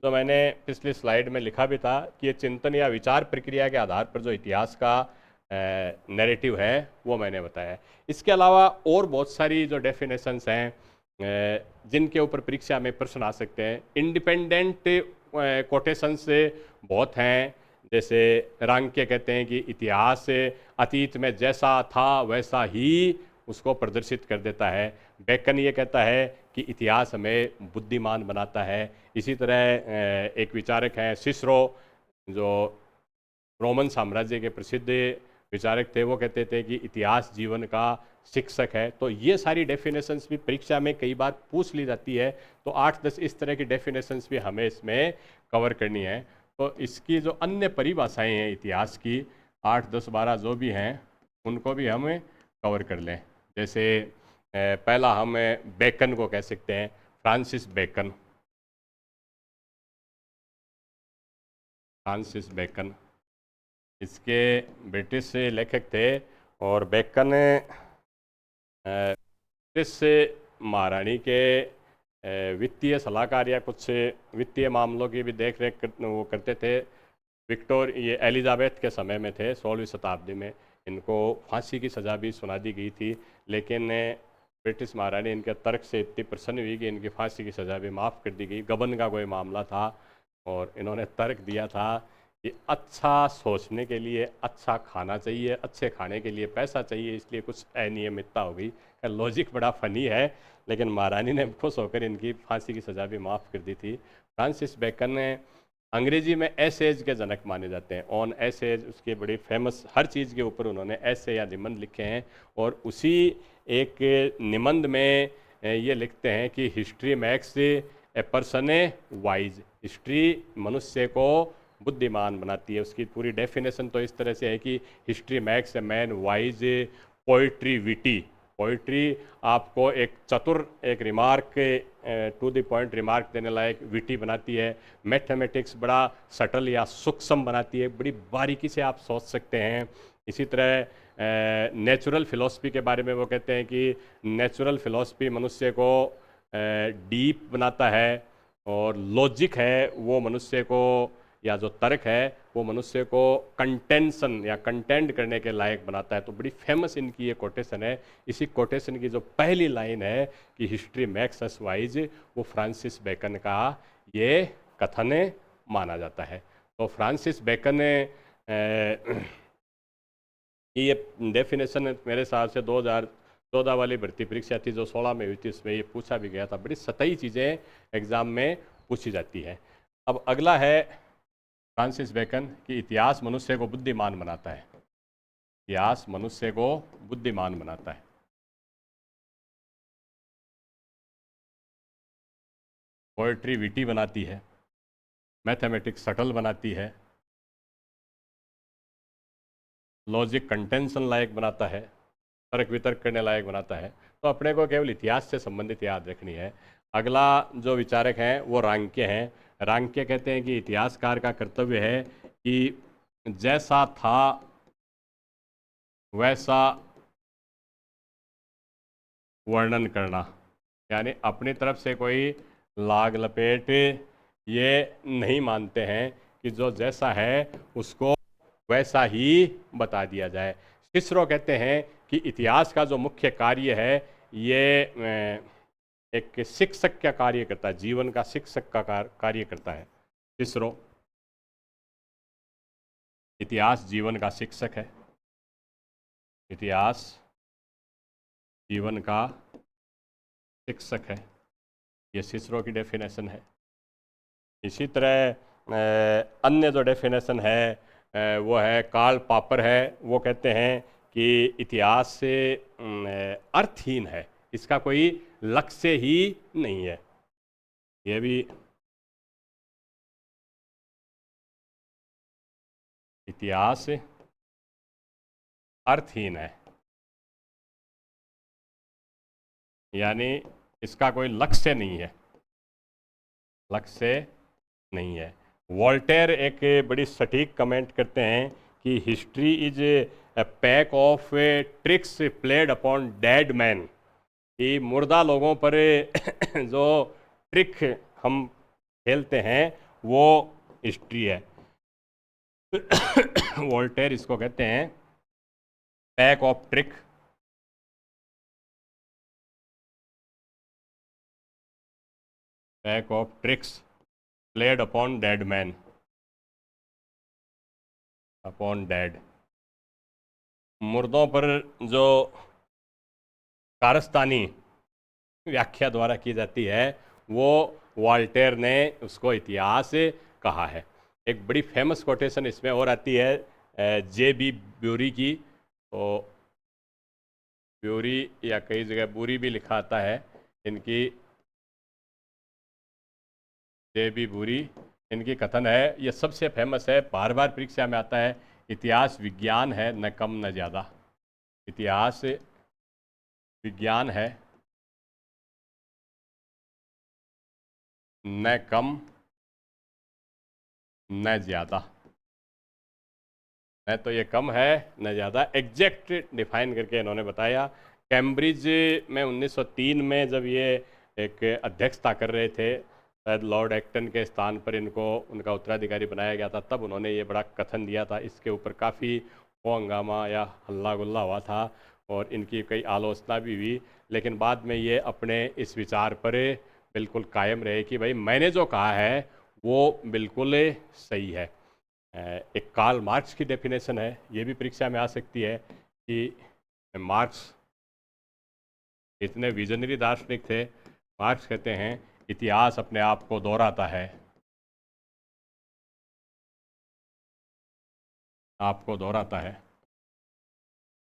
जो मैंने पिछली स्लाइड में लिखा भी था कि ये चिंतन या विचार प्रक्रिया के आधार पर जो इतिहास का नैरेटिव है वो मैंने बताया। इसके अलावा और बहुत सारी जो डेफिनेशंस हैं जिनके ऊपर परीक्षा में प्रश्न आ सकते हैं। इंडिपेंडेंट कोटेशन से बहुत हैं, जैसे रांके कहते हैं कि इतिहास अतीत में जैसा था वैसा ही उसको प्रदर्शित कर देता है। बेकन ये कहता है कि इतिहास हमें बुद्धिमान बनाता है। इसी तरह एक विचारक हैं सिसरो, जो रोमन साम्राज्य के प्रसिद्ध विचारक थे, वो कहते थे कि इतिहास जीवन का शिक्षक है। तो ये सारी डेफिनेशंस भी परीक्षा में कई बार पूछ ली जाती है, तो 8-10 इस तरह की डेफिनेशंस भी हमें इसमें कवर करनी है। तो इसकी जो अन्य परिभाषाएं हैं इतिहास की, 8, 10, 12 जो भी हैं, उनको भी हम कवर कर लें। जैसे पहला हम बेकन को कह सकते हैं, फ्रांसिस बेकन। फ्रांसिस बेकन इसके ब्रिटिश लेखक थे, और बेकन ब्रिटिश महारानी के वित्तीय सलाहकार या कुछ वित्तीय मामलों की भी देख रेख वो करते थे। ये एलिजाबेथ के समय में थे, 16वीं शताब्दी में। इनको फांसी की सज़ा भी सुना दी गई थी, लेकिन ब्रिटिश महारानी इनके तर्क से इतनी प्रसन्न हुई कि इनकी फांसी की सज़ा भी माफ़ कर दी गई। गबन का कोई मामला था, और इन्होंने तर्क दिया था कि अच्छा सोचने के लिए अच्छा खाना चाहिए, अच्छे खाने के लिए पैसा चाहिए, इसलिए कुछ अनियमितता हो गई। लॉजिक बड़ा फनी है, लेकिन महारानी ने खुश होकर इनकी फांसी की सज़ा भी माफ़ कर दी थी। फ्रांसिस बेकन ने अंग्रेजी में एसेज के जनक माने जाते हैं। ऑन एसेज उसके बड़ी फेमस, हर चीज़ के ऊपर उन्होंने ऐसे या निबंध लिखे हैं, और उसी एक निबंध में ये लिखते हैं कि history makes a person A wise. History मनुष्य को बुद्धिमान बनाती है। उसकी पूरी डेफिनेशन तो इस तरह से है कि history makes a man wise, poetry witty. Poetry आपको एक चतुर, एक remark, to the point remark देने लायक विटी बनाती है। मैथमेटिक्स बड़ा सटल या सूक्ष्म बनाती है, बड़ी बारीकी से आप सोच सकते हैं। इसी तरह नेचुरल फिलॉसफी के बारे में वो कहते हैं कि नेचुरल फिलॉसफी मनुष्य को डीप बनाता है, और लॉजिक है वो मनुष्य को, या जो तर्क है वो मनुष्य को कंटेंशन या कंटेंट करने के लायक बनाता है। तो बड़ी फेमस इनकी ये कोटेशन है। इसी कोटेशन की जो पहली लाइन है कि हिस्ट्री मेक्स अस वाइज, वो फ्रांसिस बेकन का ये कथन माना जाता है। तो फ्रांसिस बेकन की ये डेफिनेशन मेरे हिसाब से 2014 वाली भर्ती परीक्षा थी जो 16 में हुई थी, उसमें ये पूछा भी गया था। बड़ी सतही चीज़ें एग्ज़ाम में पूछी जाती हैं। अब अगला है फ्रांसिस बेकन कि इतिहास मनुष्य को बुद्धिमान बनाता है। इतिहास मनुष्य को बुद्धिमान बनाता है। पोएट्री विटी बनाती है, मैथमेटिक्स सटल बनाती है, लॉजिक कंटेंशन लायक बनाता है, तर्क वितर्क करने लायक बनाता है। तो अपने को केवल इतिहास से संबंधित याद रखनी है। अगला जो विचारक हैं वो रांक्य हैं। रांक्य कहते हैं कि इतिहासकार का कर्तव्य है कि जैसा था वैसा वर्णन करना, यानी अपनी तरफ से कोई लाग लपेट ये नहीं मानते हैं कि जो जैसा है उसको वैसा ही बता दिया जाए। सिसरो कहते हैं कि इतिहास का जो मुख्य कार्य है ये एक शिक्षक का कार्य करता है, जीवन का शिक्षक का कार्य करता है। सिसरो, इतिहास जीवन का शिक्षक है। इतिहास जीवन का शिक्षक है, ये सिसरो की डेफिनेशन है। इसी तरह अन्य जो डेफिनेशन है वो है कार्ल पॉपर है। वो कहते हैं कि इतिहास से अर्थहीन है, इसका कोई लक्ष्य ही नहीं है। ये भी इतिहास अर्थहीन है, यानी इसका कोई लक्ष्य नहीं है, लक्ष्य नहीं है। वॉल्टेयर एक बड़ी सटीक कमेंट करते हैं कि history is A pack of tricks played upon dead man, कि मुर्दा लोगों पर जो ट्रिक हम खेलते हैं वो हिस्ट्री है। वॉल्टेयर इसको कहते हैं pack of trick, pack of tricks played upon dead man, upon dead. मुर्दों पर जो कारस्तानी व्याख्या द्वारा की जाती है वो वॉल्टेयर ने उसको इतिहास कहा है। एक बड़ी फेमस कोटेशन इसमें और आती है, J.B. ब्यूरी की, तो ब्यूरी या कई जगह बुरी भी लिखा आता है इनकी, J.B. बुरी, इनकी कथन है, ये सबसे फेमस है, बार बार परीक्षा में आता है, इतिहास विज्ञान है, न कम न ज़्यादा। इतिहास विज्ञान है, न कम न ज़्यादा। न तो ये कम है न ज़्यादा, एग्जैक्ट डिफाइन करके इन्होंने बताया। कैम्ब्रिज में 1903 में जब ये एक अध्यक्षता कर रहे थे, शायद लॉर्ड एक्टन के स्थान पर इनको उनका उत्तराधिकारी बनाया गया था, तब उन्होंने ये बड़ा कथन दिया था। इसके ऊपर काफ़ी हो हंगामा या हल्ला गुल्ला हुआ था और इनकी कई आलोचना भी हुई, लेकिन बाद में ये अपने इस विचार पर बिल्कुल कायम रहे कि भाई मैंने जो कहा है वो बिल्कुल सही है। एक कार्ल मार्क्स की डेफिनेशन है, ये भी परीक्षा में आ सकती है कि मार्क्स इतने विजनरी दार्शनिक थे। मार्क्स कहते हैं इतिहास अपने आप को दोहराता है, आपको दोहराता है,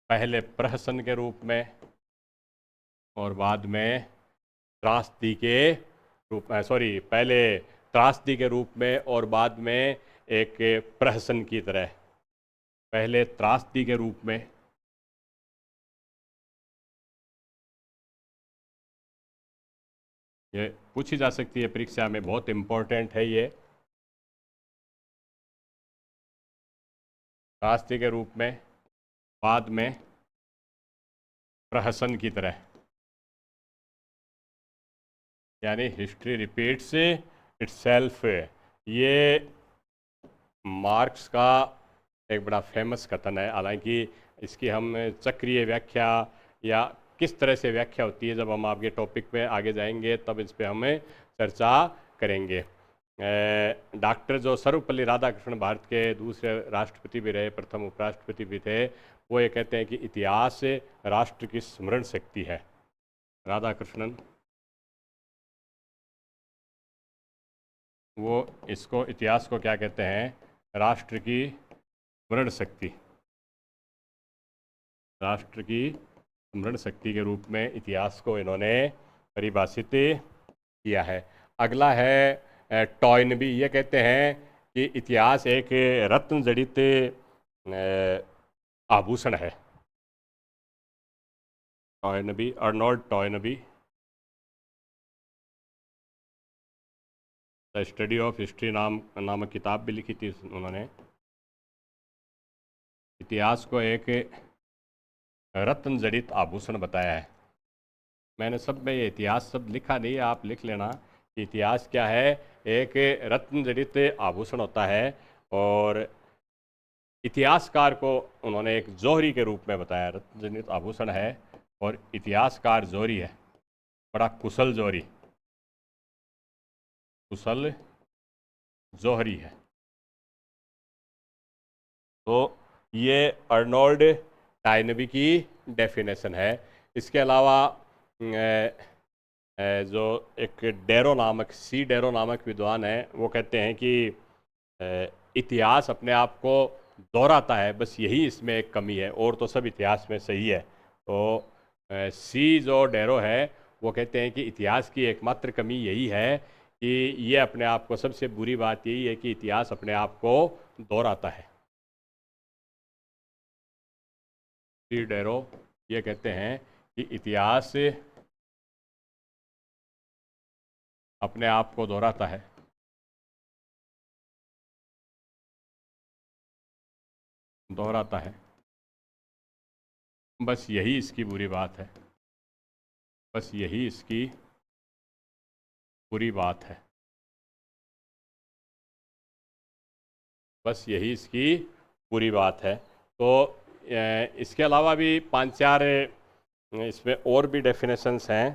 पहले प्रहसन के रूप में और बाद में त्रासदी के रूप में, सॉरी, पहले त्रासदी के रूप में और बाद में एक प्रहसन की तरह। पहले त्रासदी के रूप में, ये पूछी जा सकती है परीक्षा में, बहुत इंपॉर्टेंट है ये। त्रासदी के रूप में, बाद में प्रहसन की तरह, यानी हिस्ट्री रिपीट्स इटसेल्फ। ये मार्क्स का एक बड़ा फेमस कथन है। हालांकि इसकी हम चक्रीय व्याख्या या किस तरह से व्याख्या होती है, जब हम आपके टॉपिक में आगे जाएंगे तब इस पर हमें चर्चा करेंगे। डॉक्टर जो सर्वपल्ली राधाकृष्णन भारत के दूसरे राष्ट्रपति भी रहे, प्रथम उपराष्ट्रपति भी थे, वो ये कहते हैं कि इतिहास राष्ट्र की स्मरण शक्ति है। राधाकृष्णन, वो इसको, इतिहास को क्या कहते हैं? राष्ट्र की स्मरण शक्ति। राष्ट्र की स्मरण शक्ति के रूप में इतिहास को इन्होंने परिभाषित किया है। अगला है टॉयनबी, ये कहते हैं कि इतिहास एक रत्न जड़ित आभूषण है। Toynbee, Arnold Toynbee, the study of history नामक किताब भी लिखी थी उन्होंने। इतिहास को एक रत्न जड़ित आभूषण बताया है। मैंने सब में ये इतिहास शब्द लिखा नहीं है, आप लिख लेना कि इतिहास क्या है। एक रत्न जड़ित आभूषण होता है और इतिहासकार को उन्होंने एक जौहरी के रूप में बताया। रत्न जड़ित आभूषण है और इतिहासकार जौहरी है, बड़ा कुशल जौहरी, कुशल जौहरी है। तो ये अर्नोल्ड टाइनबी की डेफिनेशन है। इसके अलावा जो एक डेरो नामक, सी डेरो नामक विद्वान है, वो कहते हैं कि इतिहास अपने आप को दोहराता है, बस यही इसमें एक कमी है, और तो सब इतिहास में सही है। तो सी जो डेरो है वो कहते हैं कि इतिहास की एकमात्र कमी यही है कि ये अपने आप को, सबसे बुरी बात यही है कि इतिहास अपने आप को दोहराता है। सी डेरो ये कहते हैं कि इतिहास अपने आप को दोहराता है, दोहराता है, बस यही इसकी बुरी बात है, बस यही इसकी बुरी बात है, बस यही इसकी बुरी बात है। तो इसके अलावा भी 5-4 इसमें और भी डेफिनेशंस हैं।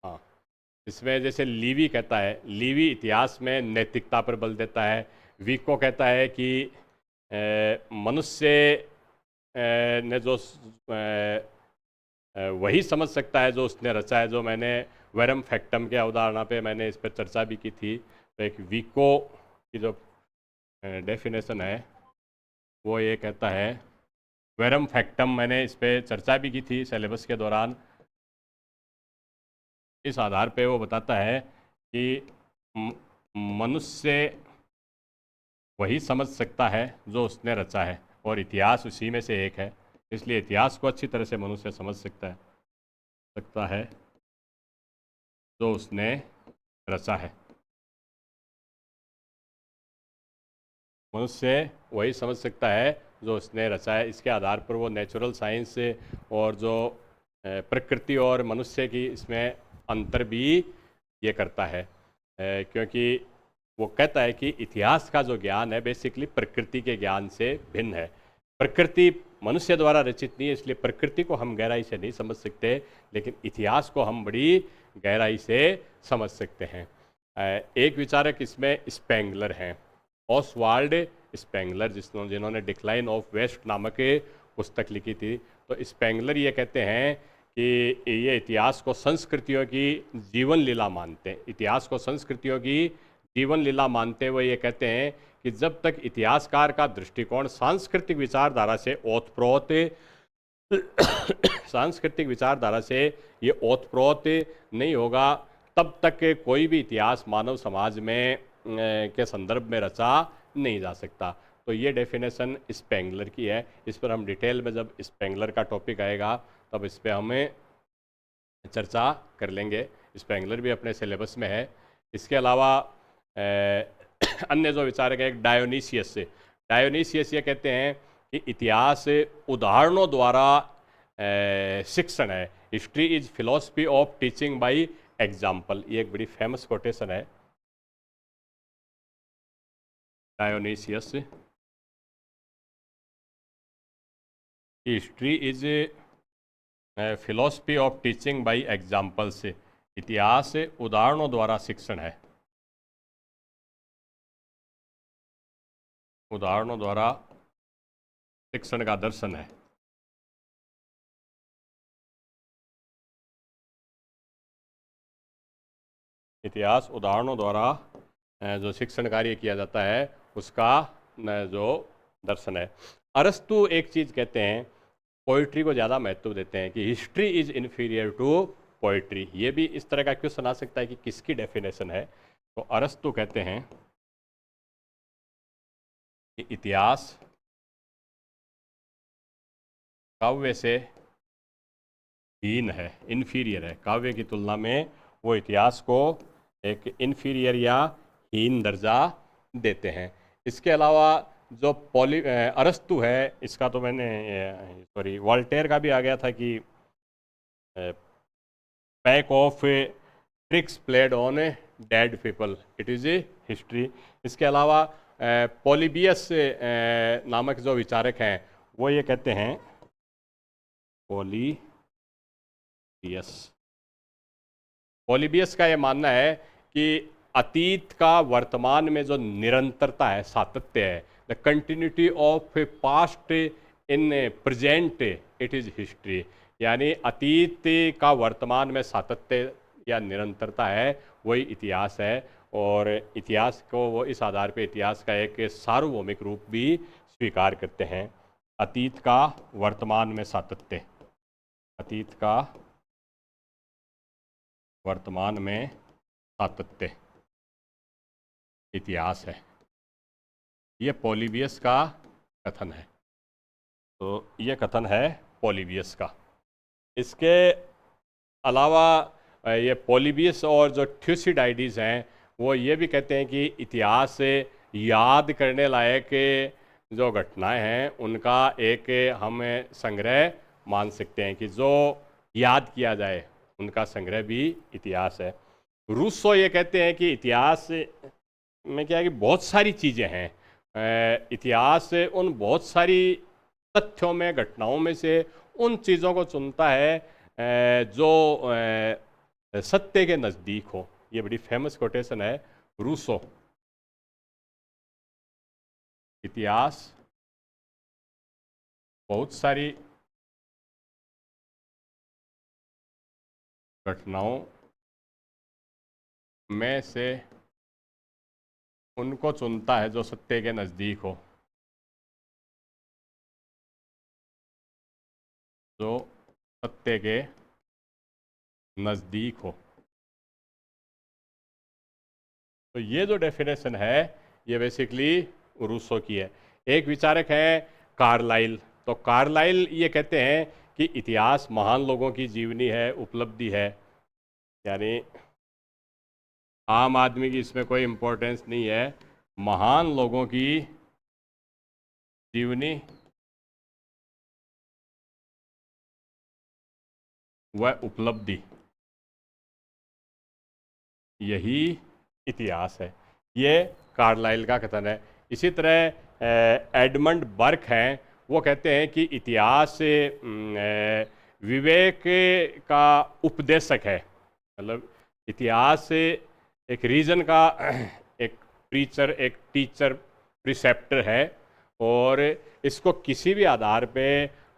हाँ, इसमें जैसे लीवी कहता है, लीवी इतिहास में नैतिकता पर बल देता है। विको कहता है कि मनुष्य ने जो वही समझ सकता है जो उसने रचा है, जो मैंने वेरम फैक्टम के अवधारणा पे मैंने इस पर चर्चा भी की थी। तो एक विको की जो डेफिनेशन है वो ये कहता है, वेरम फैक्टम, मैंने इस पे चर्चा भी की थी सिलेबस के दौरान। इस आधार पे वो बताता है कि म- मनुष्य वही समझ सकता है जो उसने रचा है, और इतिहास उसी में से एक है। इसलिए इतिहास को अच्छी तरह से मनुष्य समझ सकता है जो उसने रचा है। मनुष्य वही समझ सकता है जो उसने रचा है। इसके आधार पर वो नेचुरल साइंस और जो प्रकृति और मनुष्य की इसमें अंतर भी ये करता है, क्योंकि वो कहता है कि इतिहास का जो ज्ञान है बेसिकली प्रकृति के ज्ञान से भिन्न है। प्रकृति मनुष्य द्वारा रचित नहीं है, इसलिए प्रकृति को हम गहराई से नहीं समझ सकते, लेकिन इतिहास को हम बड़ी गहराई से समझ सकते हैं। एक विचारक इसमें स्पेंगलर हैं, ऑसवाल्ड स्पेंगलर, जिन्होंने डिक्लाइन ऑफ वेस्ट नामक पुस्तक लिखी थी। तो स्पेंगलर ये कहते हैं कि ये इतिहास को संस्कृतियों की जीवन लीला मानते हैं। इतिहास को संस्कृतियों की जीवन लीला मानते हुए ये कहते हैं कि जब तक इतिहासकार का दृष्टिकोण सांस्कृतिक विचारधारा से ओतप्रोत सांस्कृतिक विचारधारा से ये ओतप्रोत नहीं होगा, तब तक कोई भी इतिहास मानव समाज में के संदर्भ में रचा नहीं जा सकता। तो ये डेफिनेशन स्पेंगलर की है। इस पर हम डिटेल में जब स्पेंगलर का टॉपिक आएगा तब इस पर हमें चर्चा कर लेंगे। स्पेंगलर भी अपने सिलेबस में है। इसके अलावा अन्य जो विचारक है, एक डायोनीसियस से, डायोनीसियस ये कहते हैं कि इतिहास उदाहरणों द्वारा शिक्षण है। History is philosophy of teaching by example. ये एक बड़ी फेमस कोटेशन है Dionysus. History is philosophy of teaching by example से, इतिहास उदाहरणों द्वारा शिक्षण है, उदाहरणों द्वारा शिक्षण का दर्शन है। इतिहास उदाहरणों द्वारा जो शिक्षण कार्य किया जाता है उसका जो दर्शन है। अरस्तु एक चीज़ कहते हैं, पोइट्री को ज़्यादा महत्व देते हैं कि history is inferior to poetry. ये भी इस तरह का क्वेश्चन आ सकता है कि किसकी डेफिनेशन है। तो अरस्तु कहते हैं कि इतिहास काव्य से हीन है, इन्फीरियर है। काव्य की तुलना में वो इतिहास को एक इन्फीरियर या हीन दर्जा देते हैं। इसके अलावा जो अरस्तु है, इसका तो मैंने सॉरी वॉल्टेयर का भी आ गया था कि pack of tricks played on dead people, it is a history. इसके अलावा पॉलीबियस नामक जो विचारक हैं वो ये कहते हैं, पॉलीबियस, पॉलीबियस का ये मानना है कि अतीत का वर्तमान में जो निरंतरता है, सातत्य है, the continuity of past in present, it is history. यानी अतीत का वर्तमान में सातत्य या निरंतरता है वही इतिहास है। और इतिहास को वो इस आधार पे इतिहास का एक सार्वभौमिक रूप भी स्वीकार करते हैं। अतीत का वर्तमान में सातत्य, अतीत का वर्तमान में सातत्य इतिहास है। ये पॉलीबियस का कथन है। तो ये कथन है पॉलीबियस का। इसके अलावा ये पॉलीबियस और जो थ्यूसिडाइडिस हैं वो ये भी कहते हैं कि इतिहास से याद करने लायक जो घटनाएं हैं उनका एक हम संग्रह मान सकते हैं, कि जो याद किया जाए उनका संग्रह भी इतिहास है। रूसो ये कहते हैं कि इतिहास में क्या है कि बहुत सारी चीज़ें हैं। इतिहास उन बहुत सारी तथ्यों में, घटनाओं में से उन चीज़ों को चुनता है जो सत्य के नज़दीक हो। ये बड़ी फेमस कोटेशन है रूसो। इतिहास बहुत सारी घटनाओं में से उनको चुनता है जो सत्य के नज़दीक हो, जो सत्य के नज़दीक हो। तो ये जो डेफिनेशन है ये बेसिकली रूसो की है। एक विचारक है कार्लाइल। तो कार्लाइल ये कहते हैं कि इतिहास महान लोगों की जीवनी है, उपलब्धि है, यानी आम आदमी की इसमें कोई इंपॉर्टेंस नहीं है। महान लोगों की जीवनी व उपलब्धि, यही इतिहास है। ये कार्लाइल का कथन है। इसी तरह एडमंड बर्क हैं, वो कहते हैं कि इतिहास विवेक का उपदेशक है। मतलब इतिहास एक रीजन का एक प्रीचर, एक टीचर, प्रिसेप्टर है, और इसको किसी भी आधार पे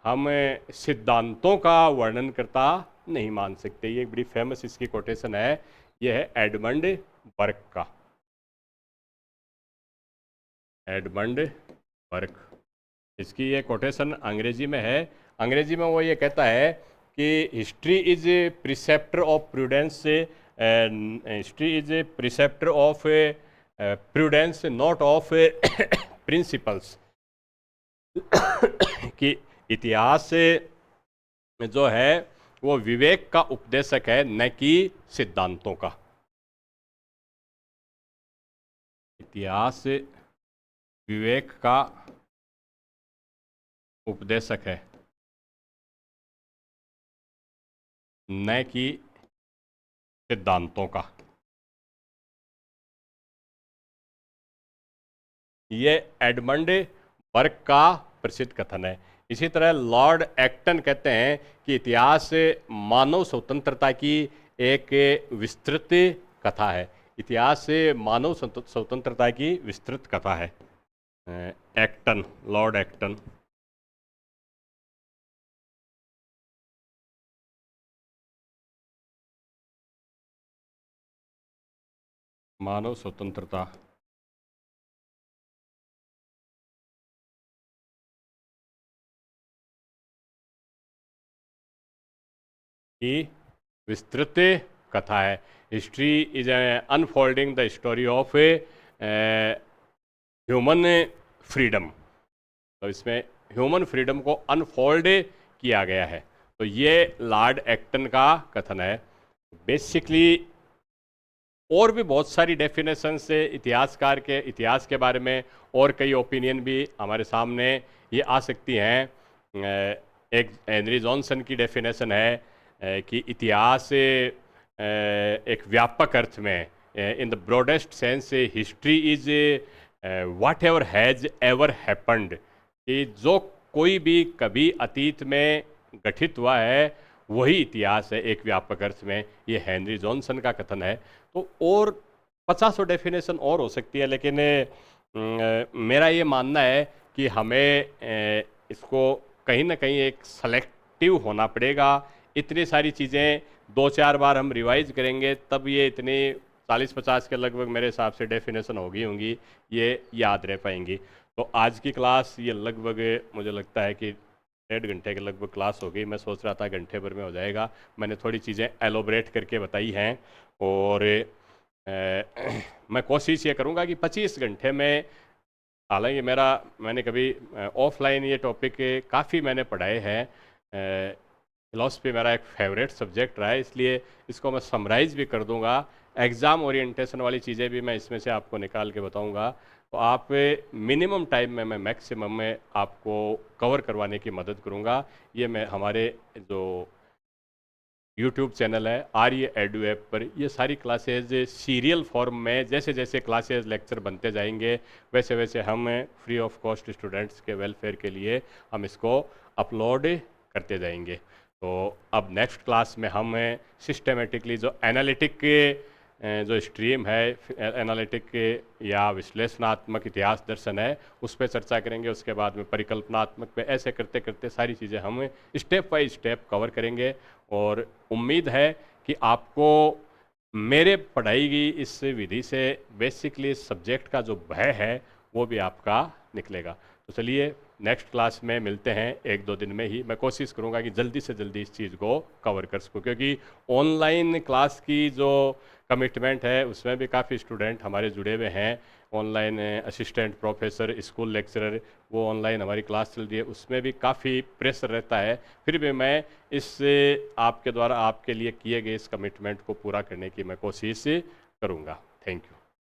हम सिद्धांतों का वर्णन करता नहीं मान सकते। ये एक बड़ी फेमस इसकी कोटेशन है, ये है एडमंड बर्क का। एडमंड बर्क, इसकी ये कोटेशन अंग्रेजी में है। अंग्रेजी में वो ये कहता है कि history is A preceptor of prudence, history is A preceptor of prudence not of principles. कि इतिहास जो है वो विवेक का उपदेशक है, न कि सिद्धांतों का। इतिहास विवेक का उपदेशक है, न कि सिद्धांतों का। ये एडमंड बर्क का प्रसिद्ध कथन है। इसी तरह लॉर्ड एक्टन कहते हैं कि इतिहास मानव स्वतंत्रता की एक विस्तृत कथा है। इतिहास मानव स्वतंत्रता की विस्तृत कथा है। Acton, Lord Acton. मानव स्वतंत्रता की विस्तृत कथा है। History is unfolding the story of human freedom. तो इसमें ह्यूमन फ्रीडम को अनफोल्ड किया गया है। तो ये लॉर्ड एक्टन का कथन है। बेसिकली और भी बहुत सारी डेफिनेशन से इतिहासकार के इतिहास के बारे में और कई ओपिनियन भी हमारे सामने ये आ सकती हैं। एक हेनरी जॉनसन की डेफिनेशन है कि इतिहास एक व्यापक अर्थ में, in the broadest sense, history is what ever has ever happened, कि जो कोई भी कभी अतीत में गठित हुआ है वही इतिहास है एक व्यापक अर्थ में। ये हेनरी जॉनसन का कथन है। तो और 50 डेफिनेशन और हो सकती है, लेकिन मेरा ये मानना है कि हमें इसको कहीं ना कहीं एक सेलेक्टिव होना पड़ेगा। इतनी सारी चीज़ें 2-4 बार हम रिवाइज करेंगे तब ये इतनी 40-50 के लगभग मेरे हिसाब से डेफिनेशन होंगी, ये याद रह पाएंगी। तो आज की क्लास ये लगभग मुझे लगता है कि 1.5 घंटे के लगभग क्लास हो गई। मैं सोच रहा था घंटे भर में हो जाएगा। मैंने थोड़ी चीज़ें एलोबरेट करके बताई हैं, और मैं कोशिश ये करूँगा कि 25 घंटे में, हालांकि मैंने कभी ऑफलाइन ये टॉपिक काफ़ी मैंने पढ़ाए हैं। फिलॉसफी मेरा एक फेवरेट सब्जेक्ट रहा है, इसलिए इसको मैं समराइज़ भी कर दूंगा। एग्ज़ाम ओरिएंटेशन वाली चीज़ें भी मैं इसमें से आपको निकाल के बताऊंगा। तो आप मिनिमम टाइम में, मैं मैक्सिमम में आपको कवर करवाने की मदद करूंगा। ये मैं हमारे जो यूट्यूब चैनल है आर्य एडू ऐप पर ये सारी क्लासेज सीरियल फॉर्म में, जैसे जैसे क्लासेज लेक्चर बनते जाएंगे वैसे वैसे हम फ्री ऑफ कॉस्ट स्टूडेंट्स के वेलफेयर के लिए हम इसको अपलोड करते जाएंगे। तो अब नेक्स्ट क्लास में हम सिस्टमेटिकली जो एनालिटिक जो स्ट्रीम है, एनालिटिक या विश्लेषणात्मक इतिहास दर्शन है, उस पर चर्चा करेंगे। उसके बाद में परिकल्पनात्मक पे, ऐसे करते करते सारी चीज़ें हम स्टेप बाय स्टेप कवर करेंगे। और उम्मीद है कि आपको मेरे पढ़ाई की इस विधि से बेसिकली सब्जेक्ट का जो भय है वो भी आपका निकलेगा। तो चलिए नेक्स्ट क्लास में मिलते हैं, एक दो दिन में ही। मैं कोशिश करूंगा कि जल्दी से जल्दी इस चीज़ को कवर कर सकूं, क्योंकि ऑनलाइन क्लास की जो कमिटमेंट है उसमें भी काफ़ी स्टूडेंट हमारे जुड़े हुए हैं। Online assistant professor, school lecturer, वो ऑनलाइन हमारी क्लास चल रही है, उसमें भी काफ़ी प्रेशर रहता है। फिर भी मैं इस आपके द्वारा आपके लिए किए गए इस कमिटमेंट को पूरा करने की मैं कोशिश करूँगा। Thank you.